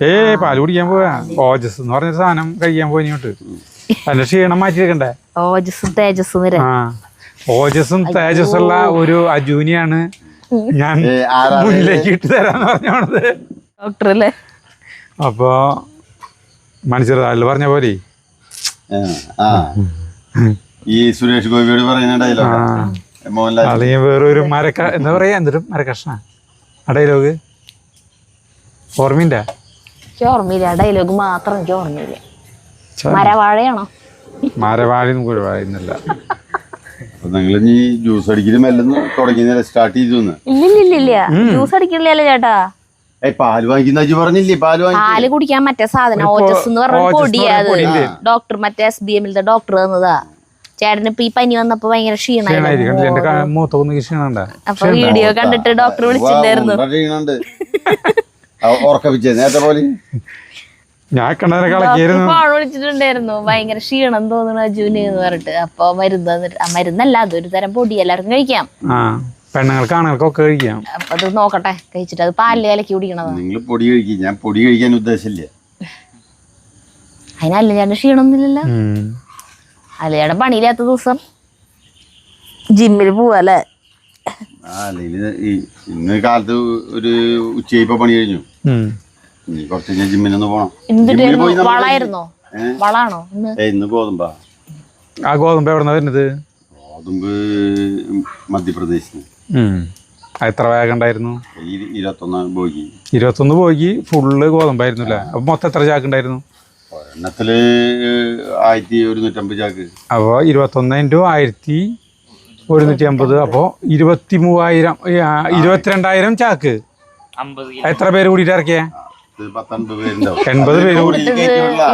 പാല് കുടിക്കാൻ പോവാ. ഓജസ് എന്ന് പറഞ്ഞ സാധനം കഴിക്കാൻ പോയിട്ട് അതിന്റെ ക്ഷീണം മാറ്റി വെക്കണ്ടേ. ഓജസ്സും തേജസ്സും വരെ. ഓജസ്സും തേജസ്സുള്ള ഒരു അജൂനിയാണ് ഞാൻ മുന്നിലേക്ക് ഇട്ട് തരാന്ന് പറഞ്ഞോണത്. ഡോക്ടറല്ലേ? അപ്പൊ മനസ്സിലായി പറഞ്ഞ പോലെ ഈ സുരേഷ് ഗോപിയോട് പറയുന്ന ഡയലോഗ് അല്ലെങ്കിൽ വേറൊരു എന്താ പറയാ, എന്തൊരു മരക്കഷ്ണ ആ ഡയലോഗ് ഓർമ്മയില്ല? ഓർമ്മയില്ല, ഡയലോഗ് മാത്രം എനിക്ക് ഓർമ്മയില്ല. മരവാഴയാണോ? മരവാഴയൊന്നും കുഴപ്പമില്ല. നിങ്ങൾ ഇനി ജ്യൂസ് അടിക്കലും എല്ലാം തുടങ്ങിയ സ്റ്റാർട്ട് ചെയ്തു. ഇല്ലില്ല, ജ്യൂസ് അടിക്കില്ലല്ലോ ചേട്ടാ. പാല് വാങ്ങിക്കുന്ന പറഞ്ഞില്ലേ? പാല് കുടിക്കാൻ മറ്റേ സാധനം ഓജസ് എന്ന് പറഞ്ഞ പൊടിയാ. അത് ഡോക്ടർ മറ്റേ SBMലത്തെ ഡോക്ടർ തന്നതാ. ചേട്ടന് ഇപ്പൊ ഈ പനി വന്നപ്പോ ഭയങ്കര ക്ഷീണമായിരുന്നു. അപ്പൊ വീഡിയോ കണ്ടിട്ട് ഡോക്ടർ വിളിച്ചിട്ടുണ്ടായിരുന്നു. വിളിച്ചിട്ടുണ്ടായിരുന്നു, ഭയങ്കര ക്ഷീണം തോന്നുന്നു അജുന് എന്ന് പറഞ്ഞിട്ട്. അപ്പൊ മരുന്നല്ല, അതൊരു തരം പൊടി, എല്ലാവർക്കും കഴിക്കാം. പെണ്ണുങ്ങൾക്കാണുങ്ങൾക്കൊക്കെ കഴിക്കാം. അപ്പൊ അത് നോക്കട്ടെ കഴിച്ചിട്ട്. അത് പാലിൽ കലക്കി കുടിക്കണതാ. നിങ്ങൾ പൊടി കഴിക്കും, ഞാൻ പൊടി കഴിക്കാൻ ഉദ്ദേശമില്ല. അതിനല്ല ചേട്ടൻ ക്ഷീണമൊന്നുമില്ലല്ലോ. അല്ലയുടെ പണിയില്ലാത്ത ദിവസം ജിമ്മിൽ പോവല്ലേ? ഇന്ന് കാലത്ത് ഒരു ഉച്ചയായിപ്പോ പണി കഴിഞ്ഞു. കുറച്ച് കഴിഞ്ഞാൽ ജിമ്മിനൊന്ന് പോണം. വളായിരുന്നോ? വളാണോ ഇന്ന്? ഗോതമ്പാ. ആ ഗോതമ്പ് എവിടെന്നാ വരുന്നത്? ഗോതമ്പ് മധ്യപ്രദേശിന്. എത്ര വേഗം ഉണ്ടായിരുന്നു? 21 പോയി ഫുള്ള് ഗോതമ്പായിരുന്നു അല്ലേ? അപ്പൊ മൊത്തം എത്ര ചാക്ക് ഉണ്ടായിരുന്നു? ഒരെണ്ണത്തില് 1150 ചാക്ക്. അപ്പൊ 21 × 1150, അപ്പൊ 23,000 22,000 ചാക്ക്. എത്ര പേര് കൂടിയിട്ട് ഇറക്കിയേ? 80 പേര് കൂടി.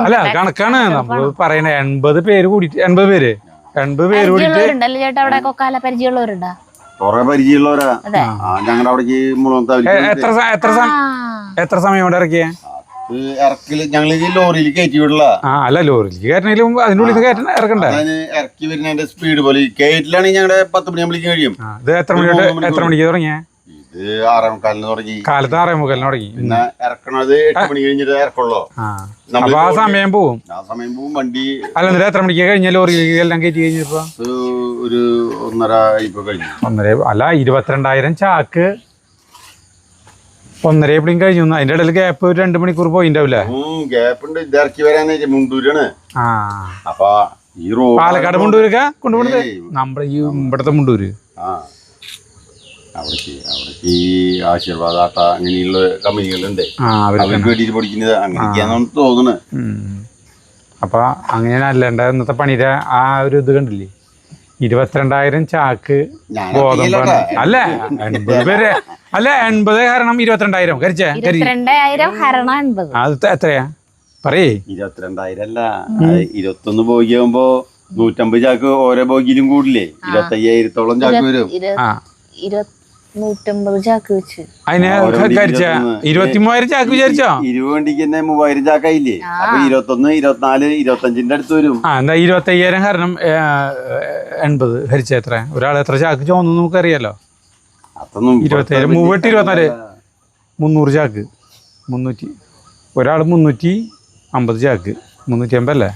അല്ല കണക്കാണ് നമ്മൾ പറയണേ. 80 പേര് കൂടിയിട്ട് 80 പേര് കൂടിയിട്ട്. കൊറേ പരിചയമുള്ളവരാ ഞങ്ങളുടെ അവിടേക്ക്. എത്ര സമയം കൊണ്ട് ഇറക്കിയേ? ഇറക്കല് ഞങ്ങൾ ലോറിയിൽ കയറ്റി വിടില്ല. അല്ല ലോറിയിൽ കയറ്റണേലും അതിന്റെ ഉള്ളിൽ ഇറക്കണ്ടേ? ഇറക്കി വരുന്നതിന്റെ സ്പീഡ് പോലെ. കയറ്റിലാണെങ്കിൽ ഞങ്ങളുടെ 10 മണിയാകുമ്പോഴേക്കും കഴിയും. ഇത് എത്ര മണിക്ക് തുടങ്ങിയ? ഇത് 6:45 തുടങ്ങി. കാലത്ത് 6:45 തുടങ്ങി. പിന്നെ ഇറക്കണത് 8 മണി കഴിഞ്ഞിട്ട് ഇറക്കുള്ളൂ. അപ്പൊ ആ സമയം പോവും. വണ്ടി. അല്ല എന്നിട്ട് എത്ര മണിക്ക് കഴിഞ്ഞ ലോറിയിലേക്ക് എല്ലാം കയറ്റി കഴിഞ്ഞപ്പോ? ഒരു 1:30 ഇപ്പൊ കഴിഞ്ഞു. 1:30 അല്ല 22,000 ചാക്ക് 1:30 എപ്പോഴും കഴിഞ്ഞു. അതിന്റെ ഇടയിൽ ഗ്യാപ്പ് 2 മണിക്കൂർ പോയിണ്ടാവില്ലേ? ഗ്യാപ്പ് ഉണ്ട്. ഇത് ഇറക്കി വരാൻ മുണ്ടൂരാണ്. അപ്പൊ ഈ പാലക്കാട് മുണ്ടൂരൊക്കെ കൊണ്ടുപോകുന്നത് നമ്മുടെ ഈ ഇവിടത്തെ മുണ്ടൂര്. അവിടേക്ക് ഈ ആശീർവാദ് ആട്ട അങ്ങനെയുള്ള കമ്പനികളുണ്ട്. അവർക്ക് വേണ്ടിയിട്ട് പഠിക്കുന്നത് അങ്ങനെയൊക്കെയാണെന്ന് തോന്നുന്നത്. അപ്പൊ അങ്ങനെ അല്ലണ്ട ഇന്നത്തെ പണിയുടെ ആ ഒരു ഇത് കണ്ടില്ലേ, 22,000 ചാക്ക് ഗോതമ്പാണ്. അല്ല 80 പേര്, അല്ല 80 കാരണം 22,000 കരിച്ചേ. 22,000 ഹരണം 80. അത് എത്രയാ പറയേ? 22,000 അല്ല, 21 ബോഗിയാകുമ്പോ 150 ചാക്ക് ഓരോ ബോഗിയിലും കൂടില്ലേ, 25,000-ഓളം ചാക്ക് വരും. 150 ചാക്ക് വെച്ച് അതിന് കരിച്ച 23,000 ചാക്ക് വിചാരിച്ചോ? 20 വണ്ടിക്ക് തന്നെ 3,000 ചാക്കായില്ലേ. അപ്പൊ 21, 24, 25ന്റെ അടുത്ത് വരും. എന്താ 25,000 കാരണം 80 ഹരിച്ച എത്ര? ഒരാൾ എത്ര ചാക്ക് ചോന്നു നമുക്കറിയാലോ. അതൊന്നും 27 24 300 ചാക്ക് 300, ഒരാൾ 350 ചാക്ക് 350 അല്ലേ?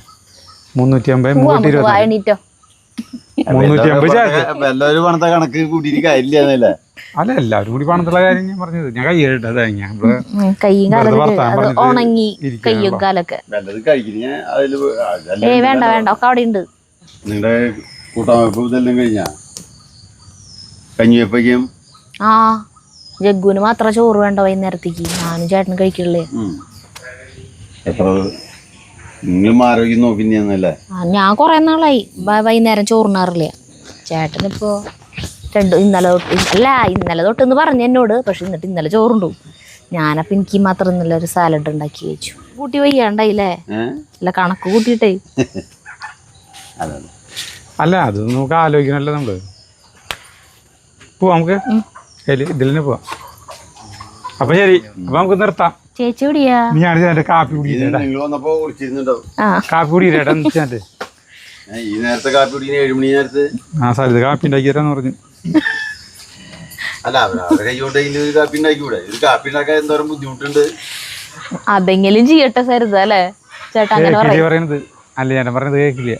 350 എണീറ്റോ 350 ചാക്ക്. എല്ലാവരും പണത്തെ കണക്ക് കൂട്ടിയിട്ട് കാര്യമില്ല. അല്ല എല്ലാവരും കൂടി പണത്തുള്ള കാര്യം ഞാൻ പറഞ്ഞത്. ഞാൻ കൈയ്യതാ ഞാൻ കയ്യും കാലൊക്കെ ഉണങ്ങി, കയ്യും കാലൊക്കെ. വല്ലത് കഴിക്കുന്ന അതില് വേണ്ട വേണ്ട, ഒക്കെ അവിടെ ഉണ്ട്. നിങ്ങളുടെ കൂട്ടായ്മ ഇതെല്ലാം കഴിഞ്ഞാ കഞ്ഞിവെപ്പയ്ക്കും? ആ ജഗ്ഗുന് മാത്രം ചോറ് വേണ്ട വൈകുന്നേരത്തേക്ക്, ഞാനും ചേട്ടനും കഴിക്കില്ലേ. എത്ര നിങ്ങളും ആരോഗ്യം നോക്കുന്നല്ലേ? ഞാൻ കൊറേ നാളായി വൈകുന്നേരം ചോറിനാറില്ല. ചേട്ടനിപ്പോ ഇന്നലെ തൊട്ടെന്ന് പറഞ്ഞു എന്നോട്. പക്ഷെ എന്നിട്ട് ഇന്നലെ ചോറുണ്ടു. ഞാനപ്പൊ എനിക്ക് മാത്രം ഇന്നലെ ഒരു സാലഡ് ഉണ്ടാക്കി വെച്ചു. കൂട്ടി വയ്യാണ്ടായില്ലേ? അല്ല കണക്ക് കൂട്ടിയിട്ടേ. അല്ല അത് നമുക്ക് ആലോചിക്കണല്ലോ നമ്മള്. പോവാം നമുക്ക് ഇതിൽ തന്നെ പോവാം. അപ്പൊ ശരി, അപ്പൊ നമുക്ക് നിർത്താം. ചേച്ചി എവിടെയാ? ഞാൻ കാപ്പി കുടിയില്ലേട്ടാ, കാപ്പി കുടിയില്ലേട്ടാ എന്നിട്ട് ഈ നേരത്തെ കാപ്പി കുടിക്കുന്ന 7 മണി നേരത്ത്. ആ സ്ഥലത്ത് കാപ്പി ഉണ്ടാക്കിയരാന്ന് പറഞ്ഞു. അല്ല അവരുടെ കൈ കൊണ്ടെങ്കിലും ഒരു കാപ്പി ഉണ്ടാക്കിക്കൂടെ? ഒരു കാപ്പി ഉണ്ടാക്കാൻ എന്തോരം ബുദ്ധിമുട്ടുണ്ട്. അതെങ്കിലും ചെയ്യട്ടെ സരിത അല്ലേ ചേട്ടാ? അങ്ങനെ പറയണത് അല്ല, ഞാൻ പറഞ്ഞത് കേക്കില്ല.